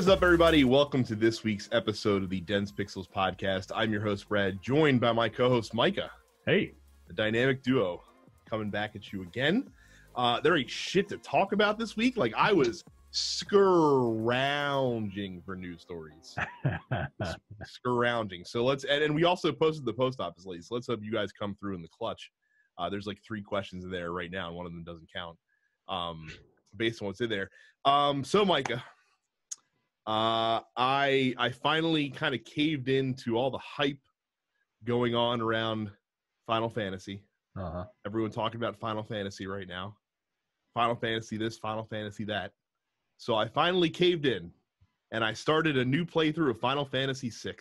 What is up, everybody? Welcome to this week's episode of the Dense Pixels podcast. I'm your host, Brad, joined by my co-host, Micah. Hey. The dynamic duo coming back at you again. There ain't shit to talk about this week. Like, I was scrounging for news stories. Scrounging. So let's, and we also posted the post office list. So let's hope you guys come through in the clutch. There's like 3 questions in there right now, and one of them doesn't count based on what's in there. So Micah, I finally kind of caved into all the hype going on around Final Fantasy. Everyone talking about Final Fantasy right now. Final Fantasy this, Final Fantasy that. So I finally caved in, and I started a new playthrough of Final Fantasy VI.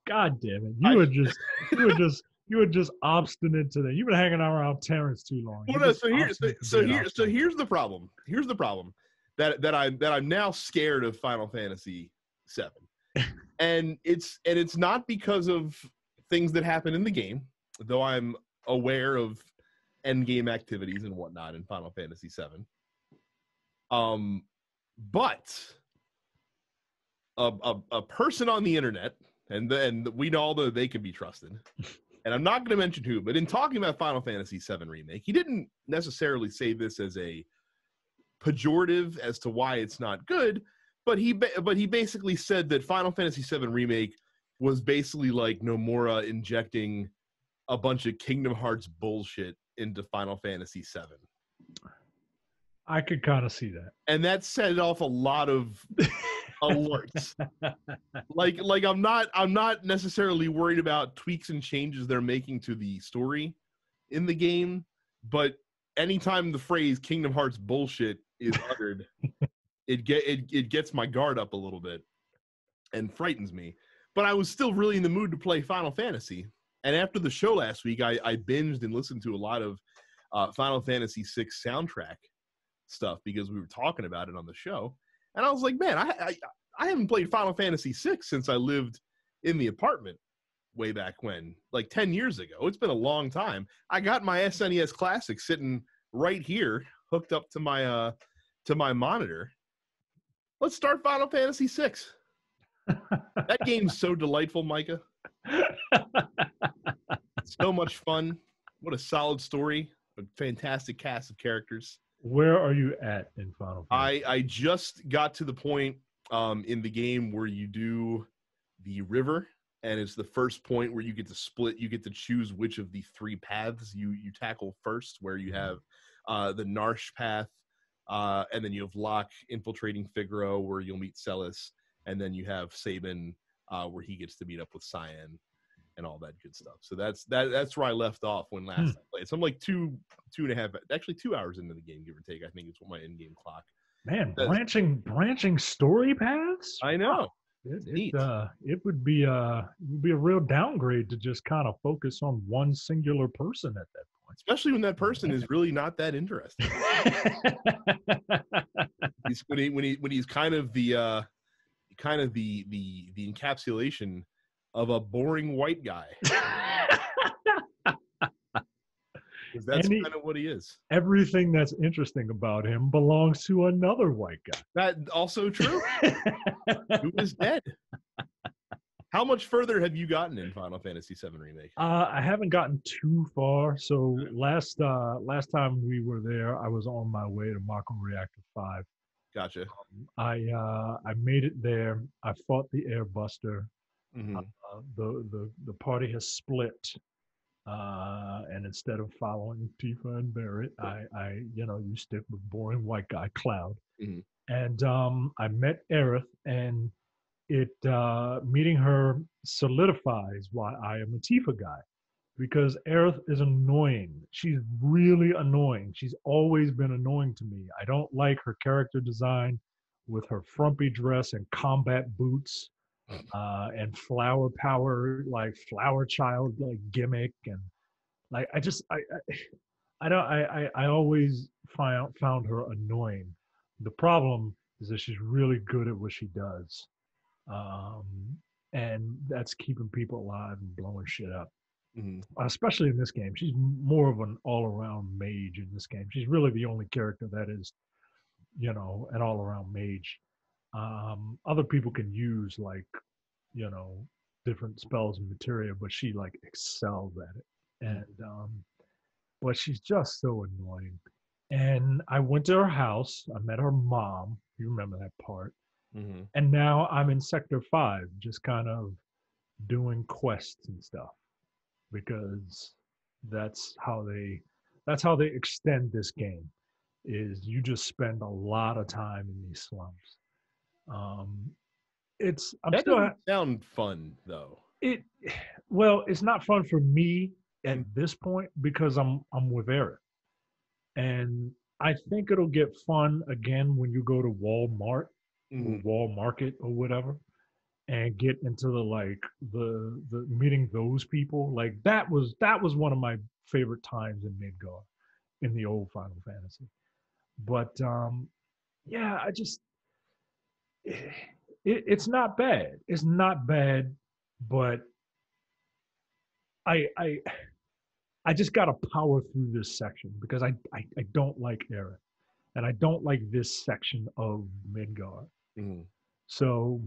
God damn it! You were just obstinate today. You've been hanging around Terrence too long. Well, no, so here's the problem. Here's the problem that I'm now scared of Final Fantasy VII, and it's not because of things that happen in the game, though I'm aware of end game activities and whatnot in Final Fantasy VII. But a person on the internet, and we all know they can be trusted. And I'm not going to mention who, but in talking about Final Fantasy VII Remake, he didn't necessarily say this as a pejorative as to why it's not good, but he basically said that Final Fantasy VII Remake was basically like Nomura injecting a bunch of Kingdom Hearts bullshit into Final Fantasy VII. I could kind of see that. And that set off a lot of alerts. like I'm not necessarily worried about tweaks and changes they're making to the story in the game, but anytime the phrase Kingdom Hearts bullshit is uttered, it gets my guard up a little bit and frightens me. But I was still really in the mood to play Final Fantasy. And after the show last week, I binged and listened to a lot of Final Fantasy VI soundtrack stuff because we were talking about it on the show. And I was like, man, I haven't played Final Fantasy VI since I lived in the apartment way back when, like 10 years ago. It's been a long time. I got my SNES Classic sitting right here, hooked up to my monitor. Let's start Final Fantasy VI. That game's so delightful, Micah. So much fun. What a solid story. A fantastic cast of characters. Where are you at in Final Fantasy? I just got to the point in the game where you do the river, and it's the first point where you get to split. You get to choose which of the 3 paths you tackle first, where you have the Narsh path, and then you have Locke infiltrating Figaro, where you'll meet Celis, and then you have Sabin, where he gets to meet up with Cyan and all that good stuff. So that's where I left off when last I played. So I'm like 2 hours into the game, give or take. I think it's what my in-game clock. Man, branching story paths. I know. It would be a real downgrade to just kind of focus on one singular person at that point. Especially when that person is really not that interesting. when he's kind of the encapsulation of a boring white guy. Because that's kind of what he is. Everything that's interesting about him belongs to another white guy. That also true. Who is dead? How much further have you gotten in Final Fantasy VII Remake? I haven't gotten too far. So last time we were there, I was on my way to Markham Reactor 5. Gotcha. I made it there. I fought the Airbuster. Mm-hmm. The party has split, and instead of following Tifa and Barrett, I you stick with boring white guy Cloud. Mm-hmm. And I met Aerith, and it meeting her solidifies why I am a Tifa guy, because Aerith is annoying. She's really annoying. She's always been annoying to me. I don't like her character design with her frumpy dress and combat boots. And flower power, like flower child, like gimmick, and like I always found her annoying. The problem is that she's really good at what she does, and that's keeping people alive and blowing shit up. especially in this game. She's more of an all-around mage in this game. She's really the only character that is, an all-around mage. Other people can use like, you know, different spells and materia, but she like excels at it. And but she's just so annoying. And I went to her house. I met her mom. You remember that part. Mm-hmm. And now I'm in Sector 5, just kind of doing quests and stuff because that's how they that's how they extend this game is you just spend a lot of time in these slums. Um, it's I'm That still doesn't sound fun though. it well, it's not fun for me at Mm. this point because I'm with Eric. And I think it'll get fun again when you go to Walmart or Mhm. Walmarket or whatever and get into the like the meeting those people. Like that was one of my favorite times in Midgar in the old Final Fantasy. But yeah, I just it's not bad. It's not bad, but I I just got to power through this section because I don't like Eric and I don't like this section of Midgar. Mhm. So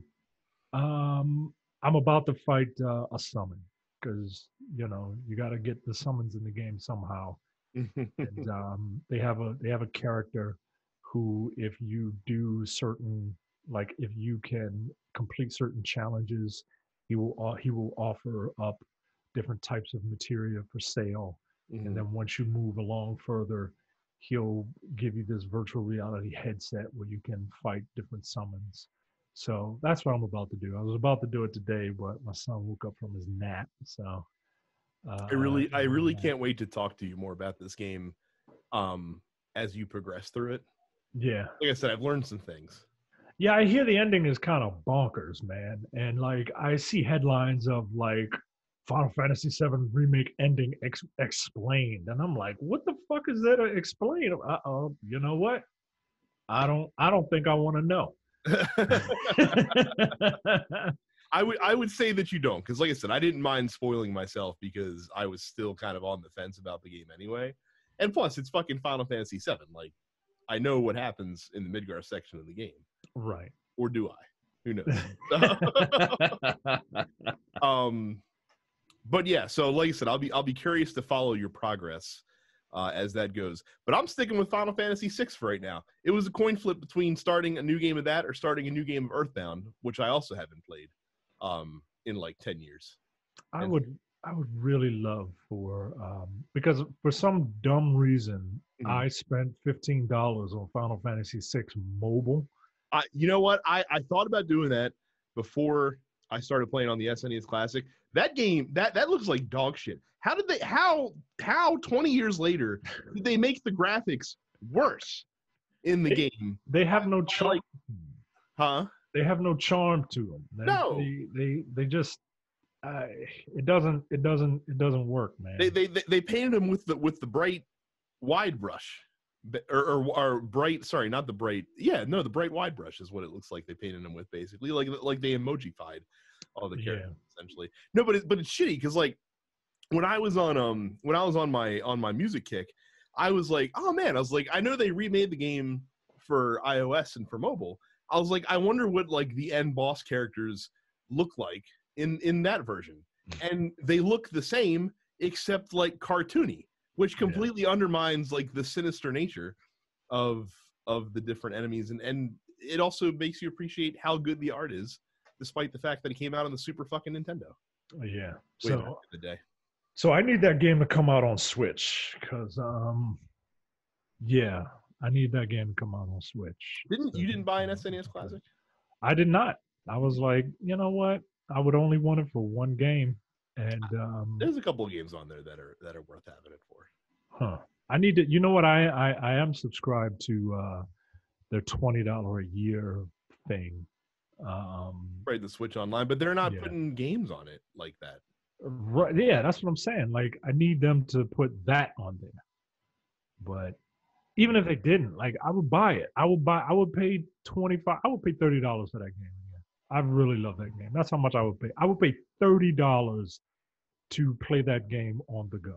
I'm about to fight a summon because you got to get the summons in the game somehow. And they have a character who, if you do certain like if you can complete certain challenges, he will offer up different types of materia for sale. And Mhm. then once you move along further, he'll give you this virtual reality headset where you can fight different summons. So that's what I'm about to do. I was about to do it today, but my son woke up from his nap, so I I'm doing really that. can't wait to talk to you more about this game um as you progress through it. Yeah, Like I said, I've learned some things. yeah. I hear the ending is kind of bonkers, man, and like I see headlines of like Final Fantasy VII remake ending explained, and I'm like, what the fuck is there to explain? Uh-oh, you know what? I don't think I want to know. I would say that you don't, because like I said, I didn't mind spoiling myself because I was still kind of on the fence about the game anyway. And plus, it's fucking Final Fantasy VII. Like, I know what happens in the Midgar section of the game, Right. or do I? Who knows? um, but yeah, so like I said, I'll be curious to follow your progress as that goes. But I'm sticking with Final Fantasy VI for right now. It was a coin flip between starting a new game of that or starting a new game of Earthbound, which I also haven't played in like 10 years. I And would I would really love for because for some dumb reason mhm. I spent $15 on Final Fantasy VI mobile. You know what? I thought about doing that before I started playing on the SNES Classic. That game that looks like dog shit. How did they how 20 years later did they make the graphics worse in the They, game? they have no By, charm. like, huh? They have no charm to them. No. They just uh, it doesn't work, man. They painted them with the bright wide brush. Or bright, sorry, not the bright. Yeah, no, the bright wide brush is what it looks like they painted them with, basically, like they emojified all the Yeah, characters essentially. No, but it's shitty because like when I was on my music kick, I was like, oh man, I was like, I know they remade the game for iOS and for mobile. I was like, I wonder what like the end boss characters look like in that version, and they look the same except like cartoony, which yeah, completely undermines like the sinister nature of the different enemies, and it also makes you appreciate how good the art is, despite the fact that it came out on the super fucking Nintendo yeah. way back So in the day. so I need that game to come out on Switch because yeah, I need that game to come out on Switch. Didn't So, you didn't buy an SNES okay. Classic? I did not. I was like, you know what? I would only want it for one game, and There's a couple of games on there that are worth having it for. huh. I need to. You know what? I am subscribed to their $20 a year thing. Um, Right, the Switch Online, but they're not yeah, putting games on it like that. right. Yeah, that's what I'm saying. Like, I need them to put that on there. But even if they didn't, like, I would buy it. I would buy. I would pay 25. I would pay $30 for that game. Yeah. I really love that game. That's how much I would pay. I would pay $30 to play that game on the go.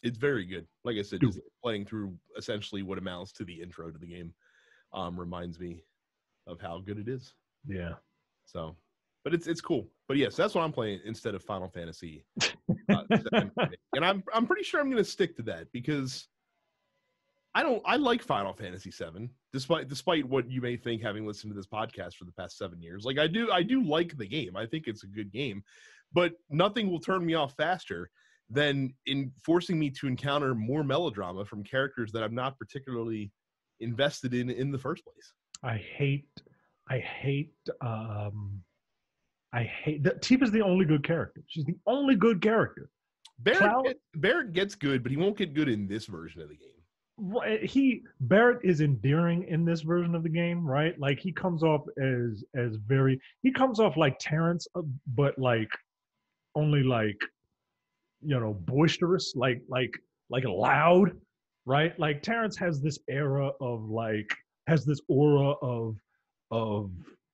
It's very good. Like I said, Do just playing through essentially what amounts to the intro to the game reminds me of how good it is. Yeah. So, but it's cool. But yes, that's what I'm playing instead of Final Fantasy 7. And I'm pretty sure I'm going to stick to that because I like Final Fantasy 7 despite what you may think having listened to this podcast for the past 7 years. Like I do like the game. I think it's a good game, but nothing will turn me off faster than in forcing me to encounter more melodrama from characters that I'm not particularly invested in the first place. I hate that Tifa's the only good character. She's the only good character. Barrett gets good, but he won't get good in this version of the game. Barrett is endearing in this version of the game, right? Like he comes off as he comes off like Terrence, but like only like, you know, boisterous, like loud, right? Like Terrence has this era of like has this aura of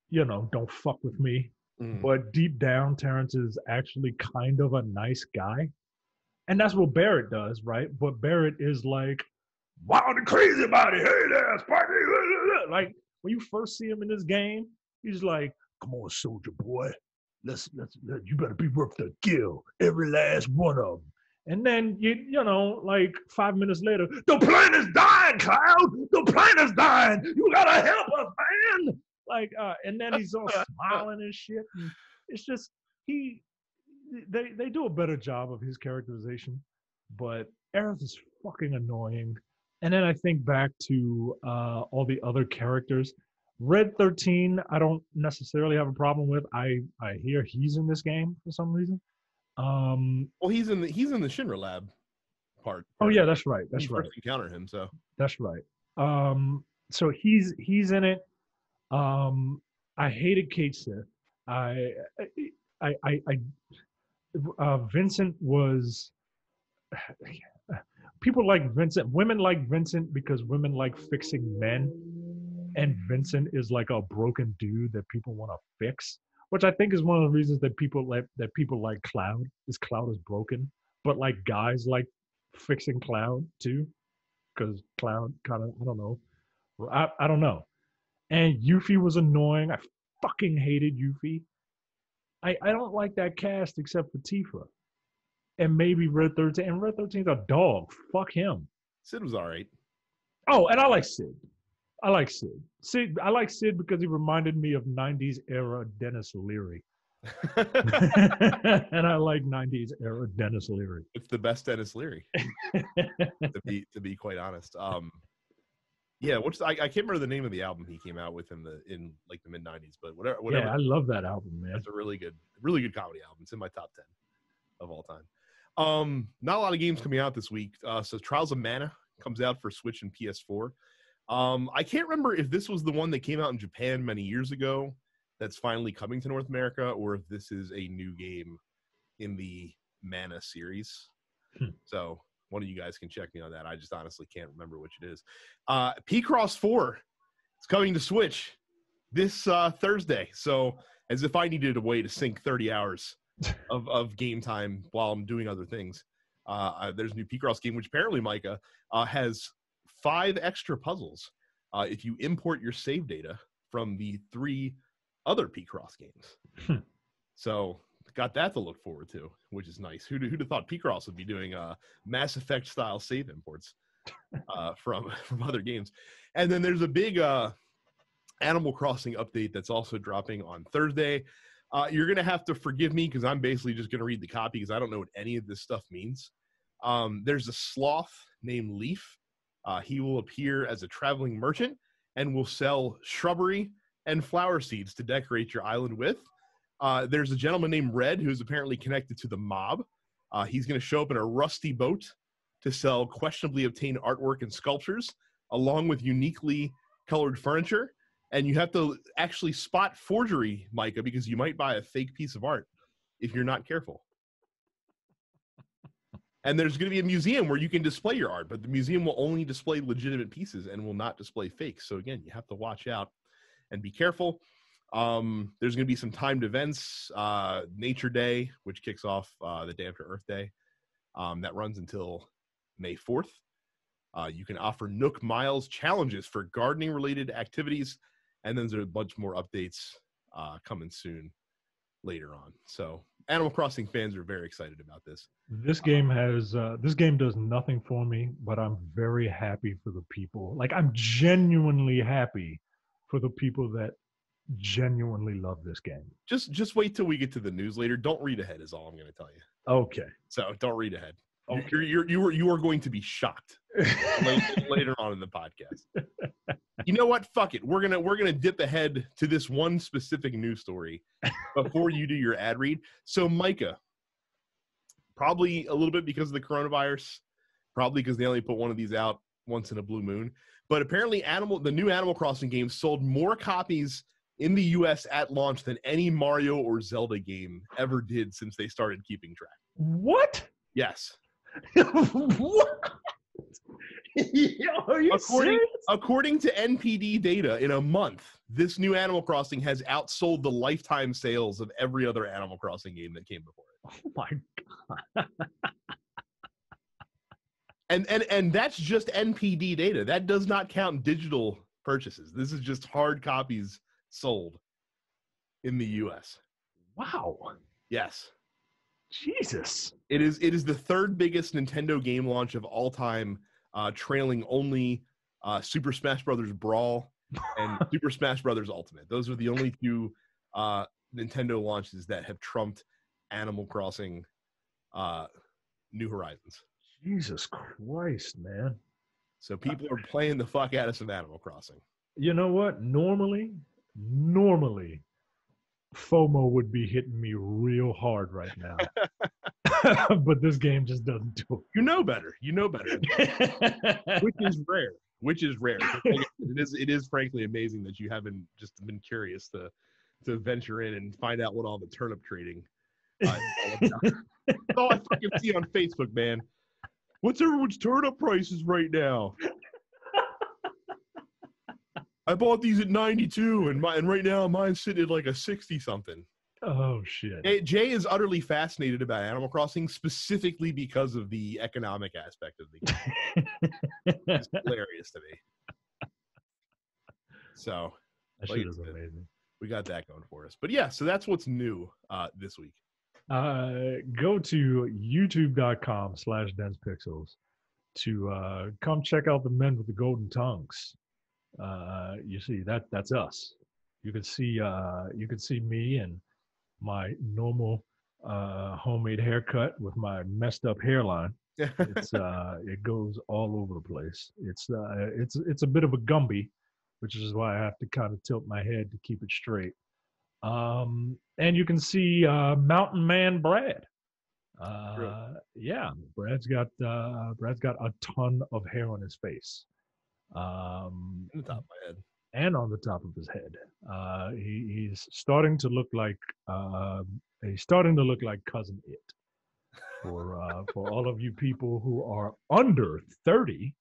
you know, don't fuck with me. But deep down, Terrence is actually kind of a nice guy. And that's what Barrett does, right? But Barrett is like wild and crazy about it. Hey there, Sparky. Like when you first see him in this game, he's like, "Come on, soldier boy, let's you better be worth the kill, every last one of them." And then you know, like 5 minutes later, the plane is dying, Cloud. The plane is dying. You gotta help us, man. Like, and then he's all smiling and shit. And it's just they do a better job of his characterization, but Aerith is fucking annoying. And then I think back to all the other characters. Red 13, I don't necessarily have a problem with. I hear he's in this game for some reason. Well, he's in the Shinra lab part. Oh yeah, that's right. That's right. Encounter him, so that's right. So he's in it. I hated Kate Sith. Vincent was. People like Vincent. Women like Vincent because women like fixing men, and Vincent is like a broken dude that people want to fix. Which I think is one of the reasons that people like Cloud. Is Cloud is broken, but like guys like fixing Cloud too, because Cloud kind of I don't know, I don't know. And Yuffie was annoying. I fucking hated Yuffie. I don't like that cast except for Tifa. And maybe Red 13. And Red 13's a dog. Fuck him. Sid was all right. Oh, and I like Sid. I like Sid because he reminded me of 90s era Dennis Leary. And I like 90s era Dennis Leary. It's the best Dennis Leary. to be quite honest. Yeah, I can't remember the name of the album he came out with in like the mid 90s, but whatever. Yeah, I love that album, man. It's a really good comedy album. It's in my top 10 of all time. Not a lot of games coming out this week. So Trials of Mana comes out for Switch and PS4. I can't remember if this was the one that came out in Japan many years ago that's finally coming to North America, or if this is a new game in the Mana series. So one of you guys can check me on that. I just honestly can't remember which it is. P-Cross 4 is coming to Switch this Thursday. So as if I needed a way to sink 30 hours of game time while I'm doing other things. There's a new P-Cross game, which apparently, Micah, has 5 extra puzzles if you import your save data from the 3 other P-Cross games. So got that to look forward to, which is nice. Who'd have thought P-Cross would be doing Mass Effect style save imports from other games? And then there's a big Animal Crossing update that's also dropping on Thursday. You're going to have to forgive me because I'm basically just going to read the copy because I don't know what any of this stuff means. There's a sloth named Leaf. He will appear as a traveling merchant and will sell shrubbery and flower seeds to decorate your island with. There's a gentleman named Red who's apparently connected to the mob. He's going to show up in a rusty boat to sell questionably obtained artwork and sculptures, along with uniquely colored furniture. And you have to actually spot forgery, Micah, because you might buy a fake piece of art if you're not careful. And there's going to be a museum where you can display your art, but the museum will only display legitimate pieces and will not display fakes. So again, you have to watch out and be careful. There's going to be some timed events, Nature Day, which kicks off the day after Earth Day. That runs until May 4th. You can offer Nook Miles challenges for gardening-related activities, and then there's a bunch more updates coming soon later on. So Animal Crossing fans are very excited about this. This game this game does nothing for me, but I'm very happy for the people. Like, I'm genuinely happy for the people that genuinely love this game. Just wait till we get to the news later. Don't read ahead is all I'm going to tell you. Okay. So don't read ahead. Okay. You are going to be shocked later on in the podcast. You know what? Fuck it. We're gonna dip ahead to this one specific news story before you do your ad read. So Micah, probably a little bit because of the coronavirus, probably because they only put one of these out once in a blue moon. But apparently, the new Animal Crossing game sold more copies in the U.S. at launch than any Mario or Zelda game ever did since they started keeping track. What? Yes. What? Are you serious? According to NPD data, in a month, this new Animal Crossing has outsold the lifetime sales of every other Animal Crossing game that came before it. Oh my god! And that's just NPD data. That does not count digital purchases. This is just hard copies sold in the U.S. Wow! Yes. Jesus! It is the third biggest Nintendo game launch of all time, trailing only Super Smash Bros. Brawl and Super Smash Bros. Ultimate. Those are the only two Nintendo launches that have trumped Animal Crossing New Horizons. Jesus Christ, man. So people are playing the fuck out of some Animal Crossing. You know what? Normally, FOMO would be hitting me real hard right now. But this game just doesn't do it. You know better. Which is rare. It is frankly amazing that you haven't just been curious to venture in and find out what all the turnip trading is all about. That's all I fucking see on Facebook, man. What's everyone's turnip prices right now? I bought these at 92, and right now mine's sitting at like a 60-something. Oh, shit. Jay is utterly fascinated about Animal Crossing, specifically because of the economic aspect of the game. It's hilarious to me. So, that shit is amazing. We got that going for us. But yeah, so that's what's new this week. Go to youtube.com/densepixels to come check out the men with the golden tongues. You see that's us. You can see me and my normal homemade haircut with my messed up hairline. It goes all over the place. It's a bit of a Gumby, which is why I have to kind of tilt my head to keep it straight. And you can see Mountain Man Brad. Yeah, Brad's got a ton of hair on his face. On the top of my head. And on the top of his head. He's starting to look like Cousin It. For all of you people who are under 30,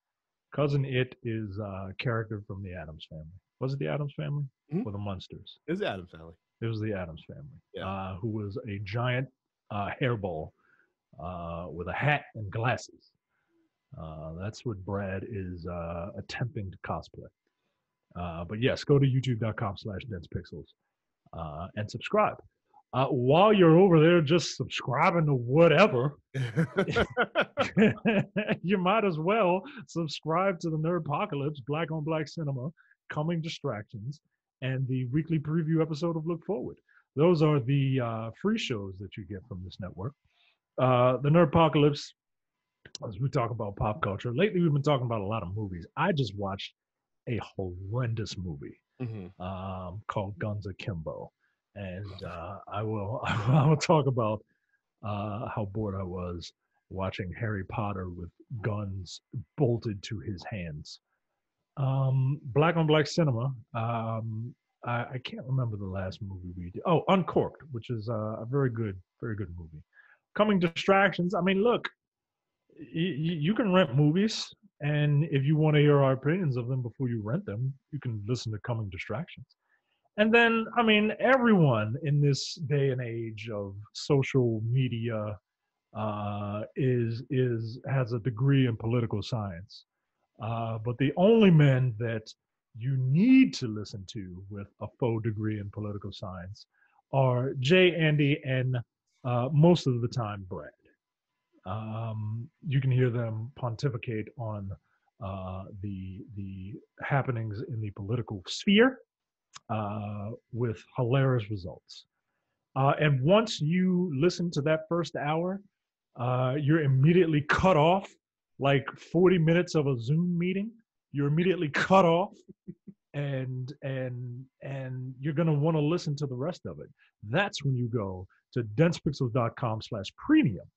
Cousin It is a character from the Addams Family. Was it the Addams Family? Mm-hmm. Or the Munsters? It was the Addams Family. It was the Addams Family. Yeah. Who was a giant hairball with a hat and glasses. That's what Brad is attempting to cosplay. But yes, go to youtube.com/densepixels and subscribe. While you're over there just subscribing to whatever, you might as well subscribe to the Nerdpocalypse, Black on Black Cinema, Coming Distractions, and the weekly preview episode of Look Forward. Those are the free shows that you get from this network. The Nerdpocalypse, as we talk about pop culture. Lately, we've been talking about a lot of movies. I just watched a horrendous movie called Guns Akimbo. And I will talk about how bored I was watching Harry Potter with guns bolted to his hands. Black on Black Cinema. I can't remember the last movie we did. Oh, Uncorked, which is a very good movie. Coming Distractions. I mean, look, you can rent movies, and if you want to hear our opinions of them before you rent them, you can listen to Coming Distractions. And then, I mean, everyone in this day and age of social media is has a degree in political science. But the only men that you need to listen to with a faux degree in political science are Jay, Andy, and most of the time Brad. You can hear them pontificate on the happenings in the political sphere with hilarious results. And once you listen to that first hour, you're immediately cut off, like 40 minutes of a Zoom meeting. You're immediately cut off, and you're gonna want to listen to the rest of it. That's when you go to densepixels.com/premium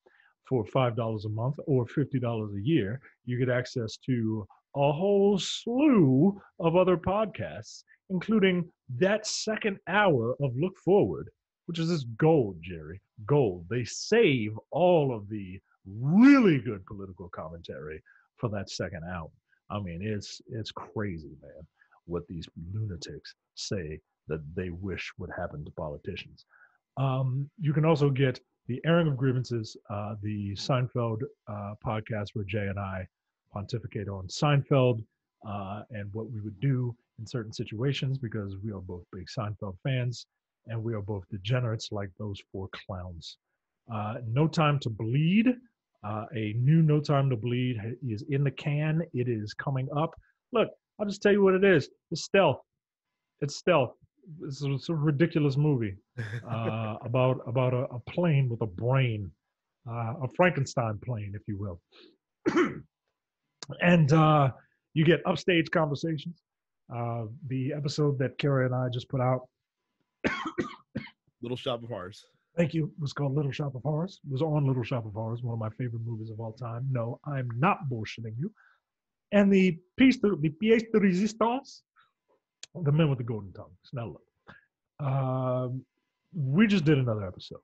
for $5 a month or $50 a year. You get access to a whole slew of other podcasts, including that second hour of Look Forward, which is just gold, Jerry. Gold. They save all of the really good political commentary for that second hour. I mean, it's crazy, man, what these lunatics say that they wish would happen to politicians. You can also get the airing of grievances, the Seinfeld podcast where Jay and I pontificate on Seinfeld and what we would do in certain situations because we are both big Seinfeld fans and we are both degenerates like those four clowns. No Time to Bleed. A new No Time to Bleed is in the can. It is coming up. Look, I'll just tell you what it is. It's stealth. It's stealth. It's a ridiculous movie about a plane with a brain, a Frankenstein plane, if you will. And you get upstage conversations. The episode that Carrie and I just put out, Little Shop of Horrors. thank you, was called Little Shop of Horrors. It was on Little Shop of Horrors, one of my favorite movies of all time. No, I'm not bullshitting you. And the pièce de résistance, the men with the golden tongue. Smell it. We just did another episode.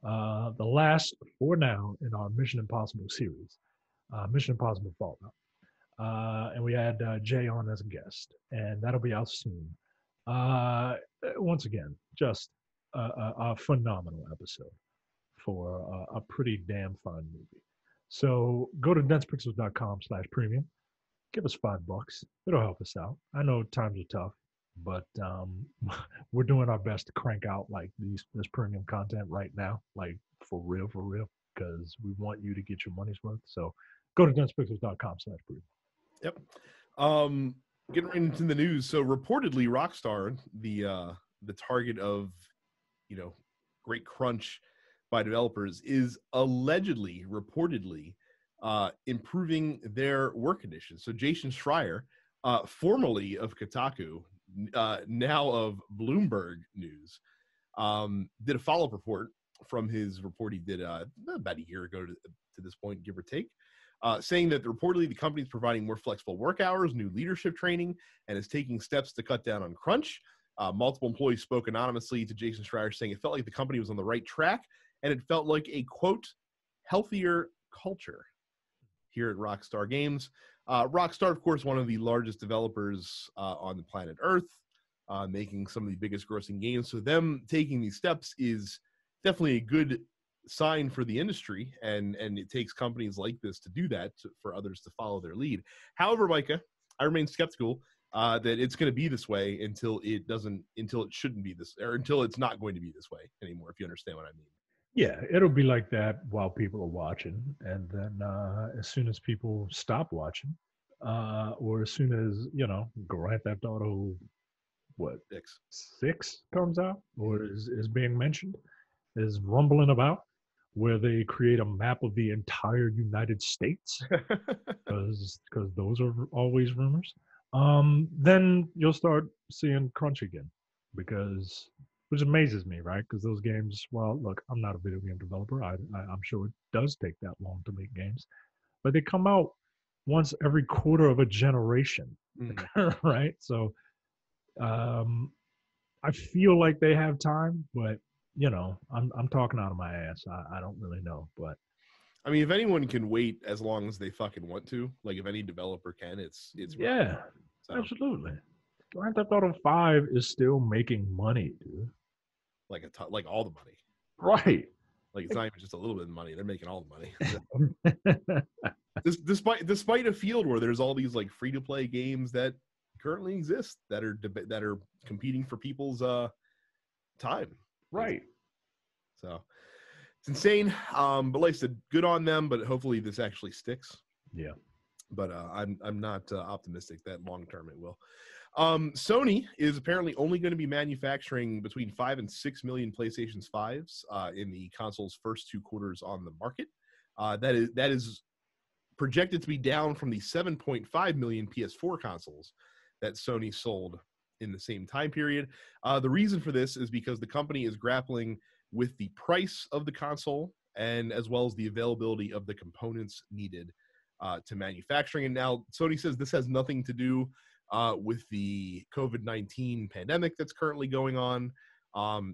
The last for now in our Mission Impossible series, Mission Impossible Fallout. And we had Jay on as a guest, and that'll be out soon. Once again, just a phenomenal episode for a pretty damn fun movie. So go to densepixels.com/premium. Give us $5. It'll help us out. I know times are tough, but we're doing our best to crank out like this premium content right now, like for real, because we want you to get your money's worth. So go to densepixels.com/premium. Yep. Getting right into the news. So reportedly, Rockstar, the target of, great crunch by developers, is allegedly, reportedly, improving their work conditions. So Jason Schreier, formerly of Kotaku, now of Bloomberg News, did a follow-up report from his report he did about a year ago to this point, give or take. Saying that reportedly the company is providing more flexible work hours, new leadership training, and is taking steps to cut down on crunch. Multiple employees spoke anonymously to Jason Schreier saying it felt like the company was on the right track and it felt like a, quote, healthier culture here at Rockstar Games. Rockstar, of course, one of the largest developers on the planet Earth, making some of the biggest grossing games. So them taking these steps is definitely a good sign for the industry, and it takes companies like this to do that for others to follow their lead. However, Micah, I remain skeptical that it's going to be this way until it shouldn't be this, or until it's not going to be this way anymore, if you understand what I mean. Yeah, it'll be like that while people are watching, and then as soon as people stop watching, or as soon as Grand Theft Auto, what, 6 comes out or is being mentioned, is rumbling about, where they create a map of the entire United States, because those are always rumors. Then you'll start seeing crunch again, which amazes me, right? Because those games, well, look, I'm not a video game developer. I'm sure it does take that long to make games, but they come out once every quarter of a generation, right? So I feel like they have time, but I'm talking out of my ass. I don't really know, but I mean, if anyone can wait as long as they fucking want to, like if any developer can, it's yeah, so. Absolutely. Grand Theft Auto 5 is still making money, dude. Like like all the money. Right. Like it's not even just a little bit of money; they're making all the money. Despite a field where there's all these like free to play games that currently exist that are competing for people's time. Right. So it's insane. But like I said, good on them. But hopefully this actually sticks. Yeah. But I'm not optimistic that long term it will. Sony is apparently only going to be manufacturing between 5 and 6 million PlayStation 5s in the console's first 2 quarters on the market. That is projected to be down from the 7.5 million PS4 consoles that Sony sold in the same time period. The reason for this is because the company is grappling with the price of the console and as well as the availability of the components needed to manufacturing. And now Sony says this has nothing to do with the COVID-19 pandemic that's currently going on.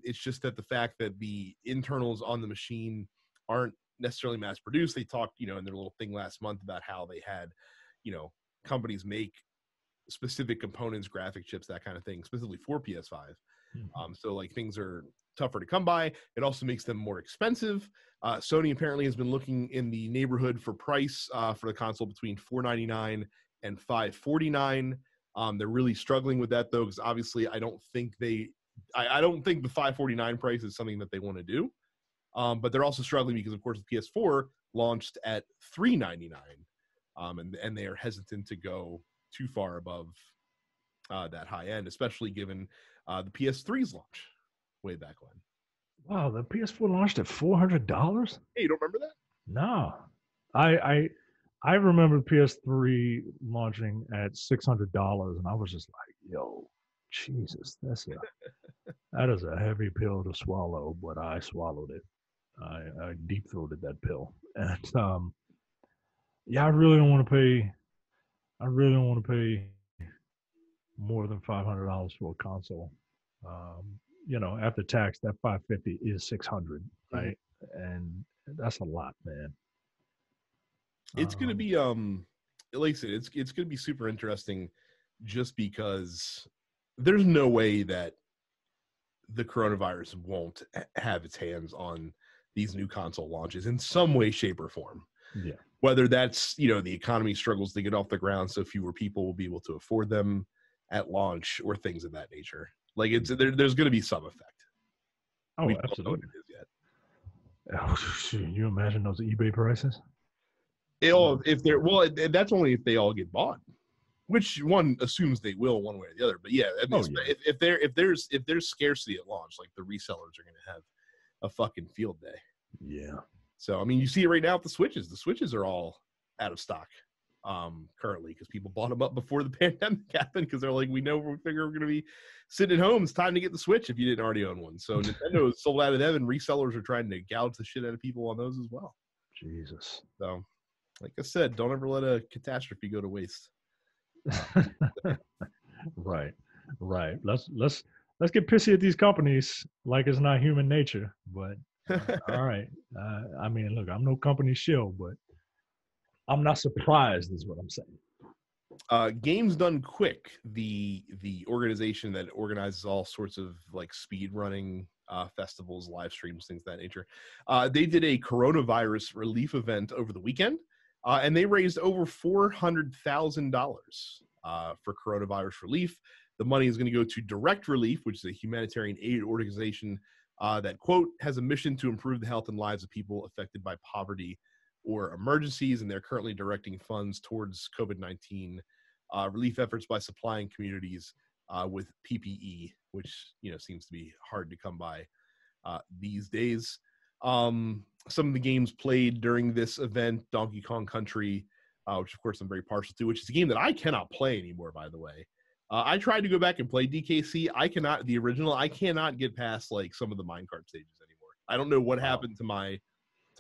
It's just that the fact that the internals on the machine aren't necessarily mass produced. They talked, in their little thing last month about how they had, companies make specific components, graphic chips, that kind of thing, specifically for PS5. So like things are tougher to come by. It also makes them more expensive. Sony apparently has been looking in the neighborhood for price for the console between $499 and $549. They're really struggling with that though, because obviously I don't think the $549 price is something that they want to do. But they're also struggling because, of course, the PS4 launched at $399, and they are hesitant to go too far above that high end, especially given the PS3's launch way back when. Wow, the PS4 launched at $400. Hey, you don't remember that? No, I remember PS3 launching at $600, and I was just like, "Yo, Jesus, that is a heavy pill to swallow." But I swallowed it. I deep throated that pill, and yeah, I really don't want to pay. I really don't want to pay more than $500 for a console. After tax, that 550 is 600, right? And that's a lot, man. It's gonna be like I said, it's gonna be super interesting, just because there's no way that the coronavirus won't have its hands on these new console launches in some way, shape, or form. Yeah. Whether that's, the economy struggles to get off the ground so fewer people will be able to afford them at launch or things of that nature. Like there's going to be some effect. Oh, we don't absolutely. know what it is yet. Oh, shoot, you imagine those eBay prices? That's only if they all get bought, which one assumes they will one way or the other. But yeah, I mean, if there's scarcity at launch, like the resellers are going to have a fucking field day. Yeah. So, I mean, you see it right now with the Switches. The Switches are all out of stock currently because people bought them up before the pandemic happened because they're like, we figure we're going to be sitting at home. It's time to get the Switch if you didn't already own one. So Nintendo is sold out of them, and resellers are trying to gouge the shit out of people on those as well. Jesus. So, like I said, don't ever let a catastrophe go to waste. Right. Let's get pissy at these companies like it's not human nature, but all right. I mean, look, I'm no company shill, but I'm not surprised, is what I'm saying. Games Done Quick, the organization that organizes all sorts of like speed running festivals, live streams, things of that nature, they did a coronavirus relief event over the weekend, and they raised over $400,000 for coronavirus relief. The money is going to go to Direct Relief, which is a humanitarian aid organization that, quote, has a mission to improve the health and lives of people affected by poverty or emergencies, and they're currently directing funds towards COVID-19 relief efforts by supplying communities with PPE, which seems to be hard to come by these days. Some of the games played during this event: Donkey Kong Country, which of course I'm very partial to, which is a game that I cannot play anymore, by the way. I tried to go back and play DKC. The original. I cannot get past like some of the minecart stages anymore. I don't know what happened to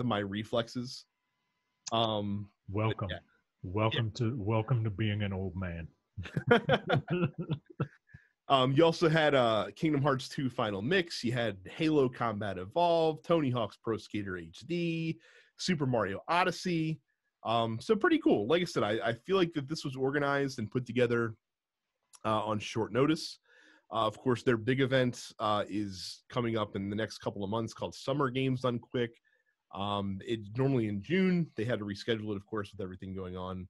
my reflexes. Welcome to being an old man. You also had Kingdom Hearts 2 Final Mix. You had Halo Combat Evolved, Tony Hawk's Pro Skater HD, Super Mario Odyssey. So pretty cool. Like I said, I feel like that this was organized and put together on short notice. Of course, their big event is coming up in the next couple of months called Summer Games Done Quick. It's normally in June. They had to reschedule it, of course, with everything going on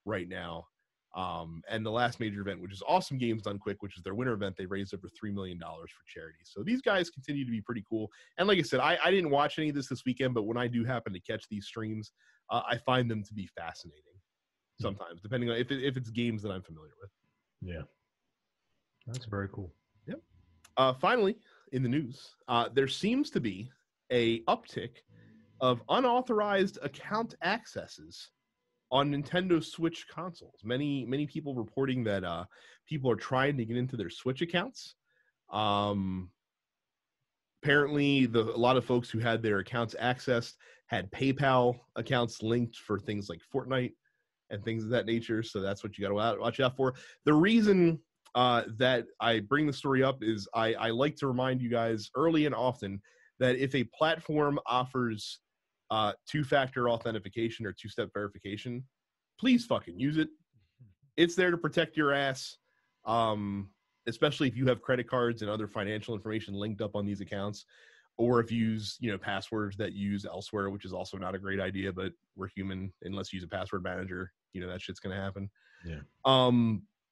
right now. And the last major event, which is Awesome Games Done Quick, which is their winter event, they raised over $3 million for charity. So these guys continue to be pretty cool. And like I said, I didn't watch any of this weekend, but when I do happen to catch these streams, I find them to be fascinating sometimes, depending on if it's games that I'm familiar with. Yeah. That's very cool. Yep. Finally, in the news, there seems to be a uptick of unauthorized account accesses on Nintendo Switch consoles. Many people reporting that people are trying to get into their Switch accounts. Apparently, a lot of folks who had their accounts accessed had PayPal accounts linked for things like Fortnite and things of that nature. So that's what you got to watch out for. The reason that I bring the story up is I like to remind you guys early and often that if a platform offers two-factor authentication or two-step verification, please fucking use it. It's there to protect your ass, especially if you have credit cards and other financial information linked up on these accounts, or if you use passwords that you use elsewhere, which is also not a great idea, but we're human. Unless you use a password manager, that shit's gonna happen. Yeah.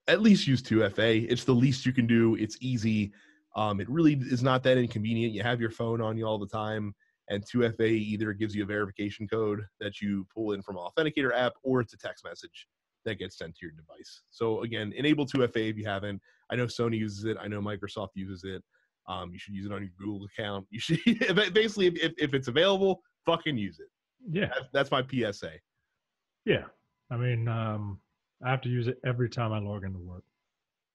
At least use 2FA. It's the least you can do. It's easy. It really is not that inconvenient. You have your phone on you all the time, and 2FA either gives you a verification code that you pull in from an authenticator app, or it's a text message that gets sent to your device. So again, enable 2FA if you haven't. I know Sony uses it. I know Microsoft uses it. You should use it on your Google account. You should basically, if it's available, fucking use it. Yeah. That's my PSA. Yeah. I mean, I have to use it every time I log into work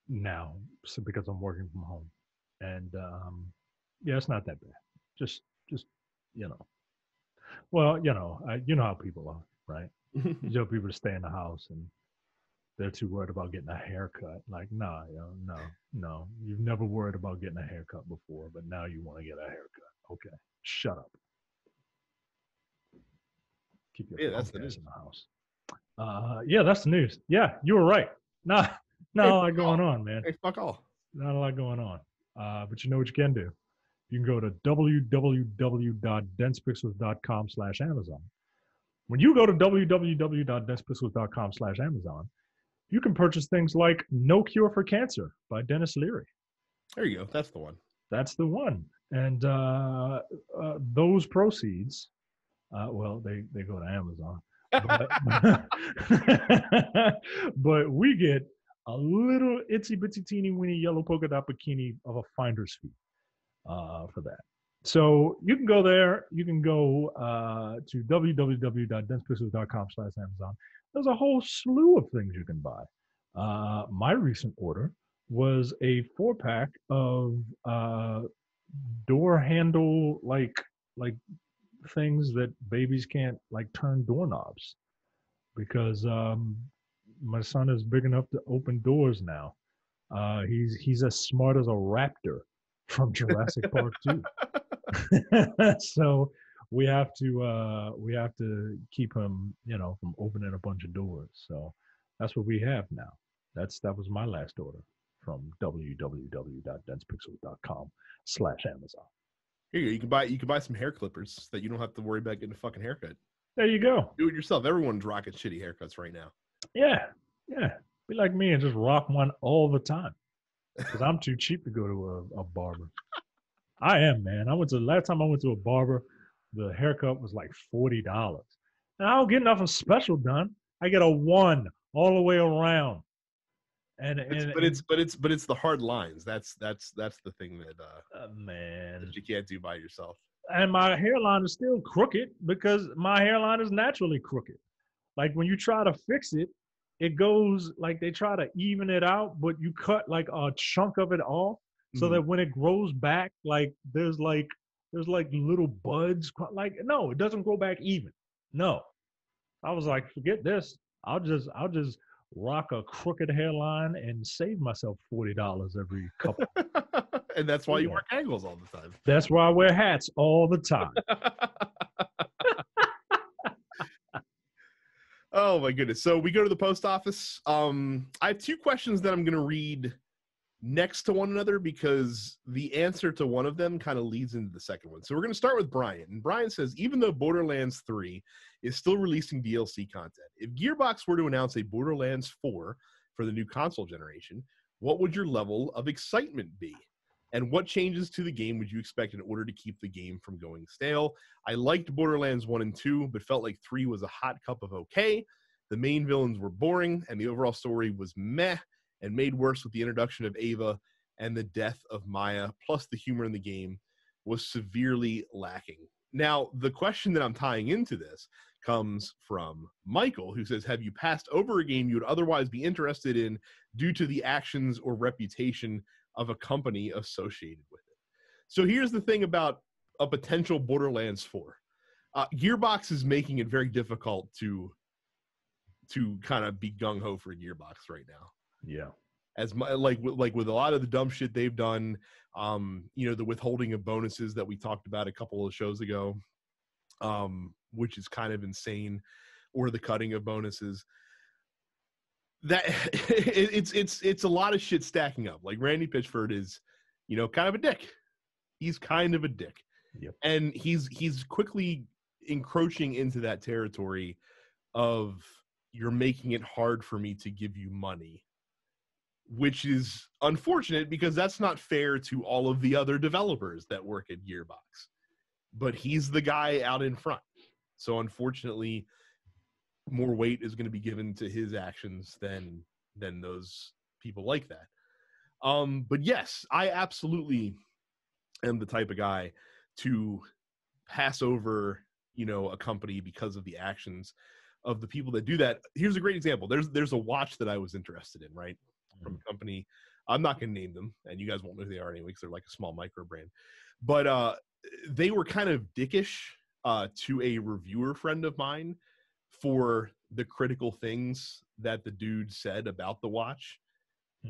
now, because I'm working from home. And yeah, it's not that bad. Just well, you know how people are, right? You tell people to stay in the house and they're too worried about getting a haircut. Like, nah, no. You've never worried about getting a haircut before, but now you want to get a haircut. Okay, shut up. Keep your That's the ass news. in the house. Yeah, that's the news. Yeah, you were right. Not a lot going on, man. Hey, fuck all. Not a lot going on. But you know what you can do? You can go to www.densepixels.com/Amazon. When you go to www.densepixels.com/Amazon, you can purchase things like No Cure for Cancer by Dennis Leary. There you go. That's the one. That's the one. And those proceeds, well, they go to Amazon. But we get a little itsy bitsy teeny weeny yellow polka dot bikini of a finder's fee for that. So you can go there. You can go to www.densepixels.com/Amazon. There's a whole slew of things you can buy. My recent order was a 4-pack of door handle like things that babies can't turn doorknobs, because my son is big enough to open doors now. He's as smart as a raptor from Jurassic Park 2. So we have to keep him, from opening a bunch of doors. So that's what we have now. That was my last order from www.densepixels.com/Amazon. Here you go. You can buy some hair clippers so that you don't have to worry about getting a fucking haircut. There you go. Do it yourself. Everyone's rocking shitty haircuts right now. Yeah. Be like me and just rock one all the time, because I'm too cheap to go to a barber. I am, man. Last time I went to a barber, the haircut was like $40. And I don't get nothing special done. I get a 1 all the way around. But it's the hard lines. That's the thing that man, that you can't do by yourself. And my hairline is still crooked because my hairline is naturally crooked. Like when you try to fix it, it goes they try to even it out, but you cut a chunk of it off so that when it grows back, there's little buds. No, it doesn't grow back even. No, I was like, forget this. I'll just rock a crooked hairline and save myself $40 every couple. And that's why you wear angles all the time. That's why I wear hats all the time. Oh my goodness. So we go to the post office. I have two questions that I'm going to read next to one another because the answer to one of them kind of leads into the second one. So we're going to start with Brian. And Brian says, even though Borderlands 3 is still releasing DLC content, if Gearbox were to announce a Borderlands 4 for the new console generation, what would your level of excitement be? And what changes to the game would you expect in order to keep the game from going stale? I liked Borderlands 1 and 2, but felt like 3 was a hot cup of okay. The main villains were boring, and the overall story was meh, and made worse with the introduction of Ava and the death of Maya, plus the humor in the game was severely lacking. Now, the question that I'm tying into this comes from Michael, who says, have you passed over a game you would otherwise be interested in due to the actions or reputation of a company associated with it? So here's the thing about a potential Borderlands 4. Gearbox is making it very difficult to kind of be gung-ho for Gearbox right now. Yeah. As like with a lot of the dumb shit they've done, the withholding of bonuses that we talked about a couple of shows ago, which is kind of insane, or the cutting of bonuses. That it's a lot of shit stacking up. Like Randy Pitchford is, kind of a dick. He's kind of a dick. Yep. And he's quickly encroaching into that territory of, you're making it hard for me to give you money, which is unfortunate because that's not fair to all of the other developers that work at Gearbox. But he's the guy out in front. So unfortunately, more weight is going to be given to his actions than those people like that. But yes, I absolutely am the type of guy to pass over, a company because of the actions of the people that do that. Here's a great example. There's a watch that I was interested in, right? From a company. I'm not going to name them, and you guys won't know who they are anyway because they're like a small micro brand. But they were kind of dickish to a reviewer friend of mine for the critical things that the dude said about the watch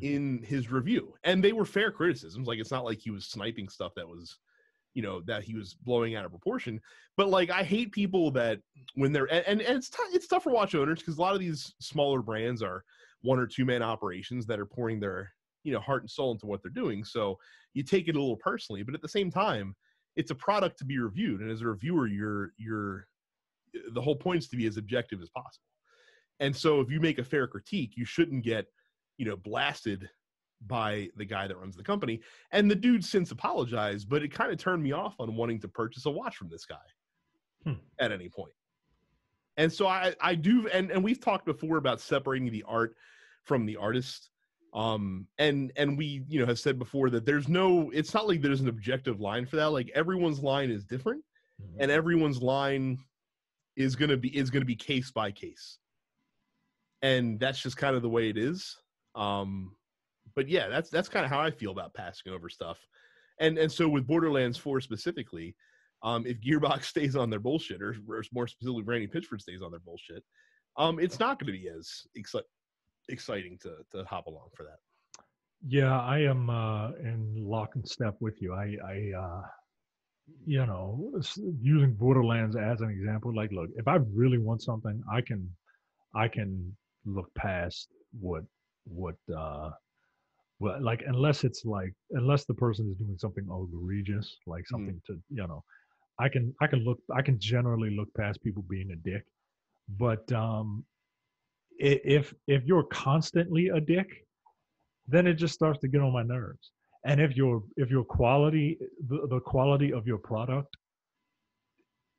in his review. And they were fair criticisms. Like, it's not like he was sniping stuff that was, that he was blowing out of proportion. But like, I hate people that when they're, and it's tough for watch owners because a lot of these smaller brands are one or two man operations that are pouring their, heart and soul into what they're doing. So you take it a little personally, but at the same time, it's a product to be reviewed. And as a reviewer, the whole point is to be as objective as possible. And so if you make a fair critique, you shouldn't get, blasted by the guy that runs the company. And the dude since apologized, but it kind of turned me off on wanting to purchase a watch from this guy at any point. And so I do, and we've talked before about separating the art from the artist. And we, have said before that it's not like there's an objective line for that. Like, everyone's line is different, and everyone's line is going to be case by case. And that's just kind of the way it is. But yeah, that's kind of how I feel about passing over stuff. And so with Borderlands 4 specifically, if Gearbox stays on their bullshit, or more specifically, Randy Pitchford stays on their bullshit, it's not going to be as exciting to hop along for that. Yeah, I am in lock and step with you. Using Borderlands as an example, like, look, if I really want something, I can look past what like, unless the person is doing something egregious, like something to, I can generally look past people being a dick. But if you're constantly a dick, then it just starts to get on my nerves. And if your quality, the quality of your product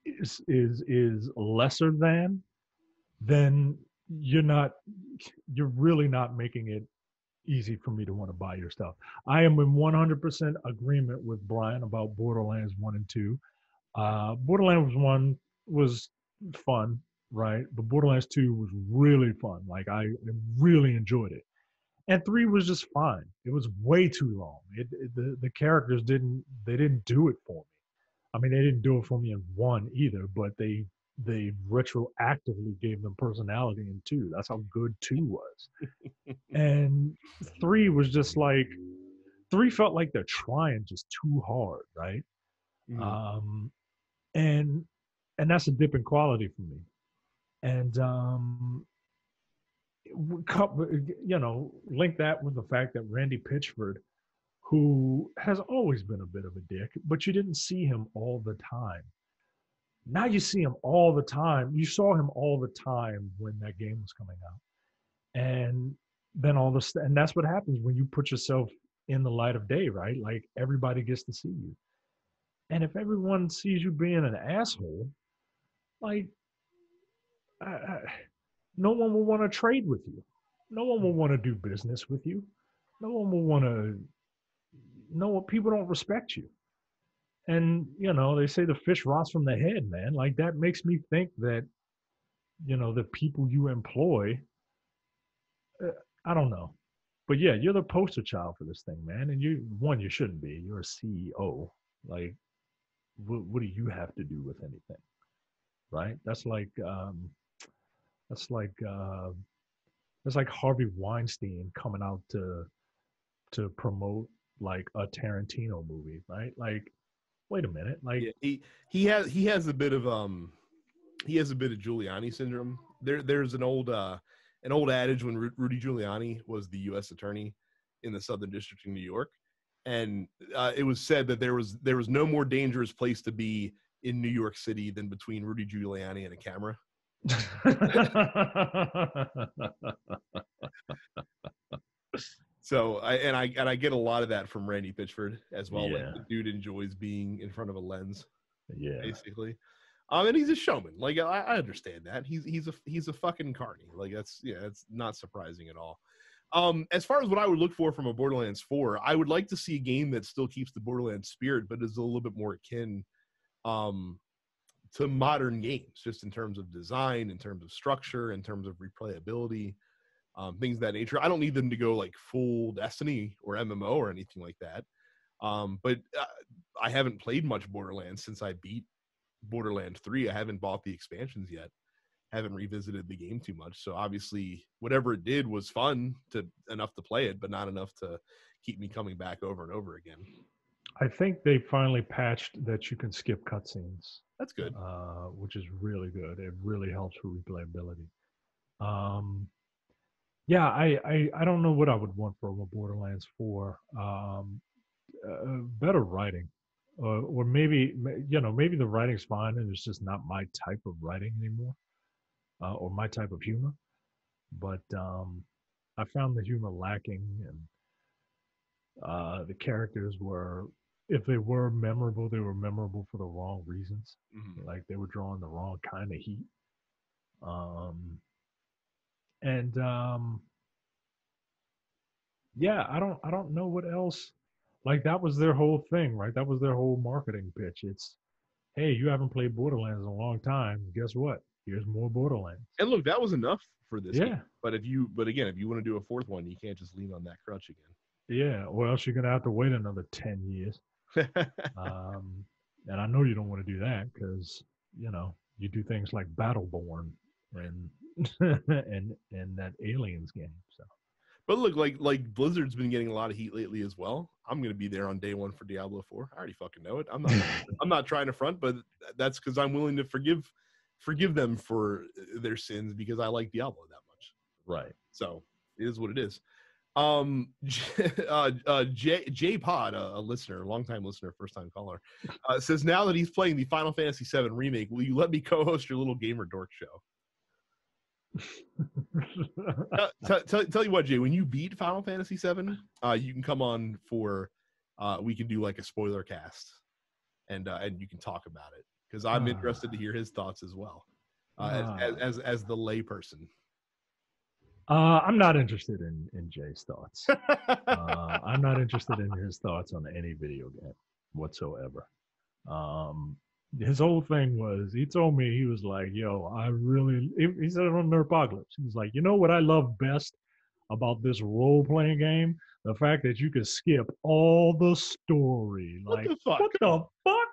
is lesser than, then you're really not making it easy for me to want to buy your stuff. I am in 100% agreement with Brian about Borderlands 1 and 2. Borderlands 1 was fun, right? But Borderlands 2 was really fun. Like, I really enjoyed it. And 3 was just fine. It was way too long. The characters didn't do it for me. I mean, they didn't do it for me in 1 either, but they retroactively gave them personality in 2. That's how good 2 was. And 3 was just like, 3 felt like they're trying just too hard, right? And that's a dip in quality for me. And link that with the fact that Randy Pitchford, who has always been a bit of a dick, but you didn't see him all the time. Now you see him all the time. You saw him all the time when that game was coming out. And then and that's what happens when you put yourself in the light of day, right? Like everybody gets to see you. And if everyone sees you being an asshole, like uh, no one will want to trade with you. No one will want to do business with you. No one will want to. No, people don't respect you. And they say the fish rots from the head, man. Like that makes me think that the people you employ. I don't know, but yeah, you're the poster child for this thing, man. And you shouldn't be. You're a CEO. Like, what do you have to do with anything, right? That's like that's like Harvey Weinstein coming out to promote like a Tarantino movie, right? Like, wait a minute, like yeah, he has a bit of Giuliani syndrome. There's an old adage when Rudy Giuliani was the U.S. attorney in the Southern District of New York, and it was said that there was no more dangerous place to be in New York City than between Rudy Giuliani and a camera. So I get a lot of that from Randy Pitchford as well. Yeah. Like the dude enjoys being in front of a lens. Yeah. Basically. And he's a showman. Like I understand that. He's a fucking carny. Like it's not surprising at all. As far as what I would look for from a Borderlands 4, I would like to see a game that still keeps the Borderlands spirit, but is a little bit more akin to modern games, just in terms of design, in terms of structure, in terms of replayability. Things of that nature. I don't need them to go like full Destiny or MMO or anything like that. But I haven't played much Borderlands since I beat Borderlands 3. I haven't bought the expansions yet. Haven't revisited the game too much. So obviously, whatever it did was fun enough to play it, but not enough to keep me coming back over and over again. I think they finally patched that you can skip cutscenes. That's good. Which is really good. It really helps with replayability. Yeah, I don't know what I would want from a Borderlands 4. Better writing, or maybe maybe the writing's fine and it's just not my type of writing anymore, or my type of humor. But I found the humor lacking, and the characters were, if they were memorable, they were memorable for the wrong reasons. Mm-hmm. Like they were drawing the wrong kind of heat. And yeah, I don't know what else. Like that was their whole thing, right? That was their whole marketing pitch. It's, hey, you haven't played Borderlands in a long time. Guess what? Here's more Borderlands. And look, that was enough for this game. But again, if you want to do a fourth one, you can't just lean on that crutch again. Yeah, or else you're gonna have to wait another 10 years. And I know you don't want to do that because you do things like Battleborn and and that Aliens game. So. But look, like Blizzard's been getting a lot of heat lately as well. I'm gonna be there on day one for Diablo 4. I already fucking know it. I'm not trying to front, but that's because I'm willing to forgive them for their sins because I like Diablo that much. Right. So it is what it is. J Pod, a listener, a longtime listener, first time caller, says now that he's playing the Final Fantasy VII remake, will you let me co-host your little gamer dork show? Tell you what, Jay, when you beat Final Fantasy VII, you can come on for we can do like a spoiler cast, and you can talk about it because I'm interested to hear his thoughts as well, as the lay person. I'm not interested in Jay's thoughts. I'm not interested in his thoughts on any video game whatsoever. His whole thing was, he told me, he was like, yo, he said it on Nerpocalypse. He was like, you know what I love best about this role-playing game? The fact that you can skip all the story. Like, what the fuck?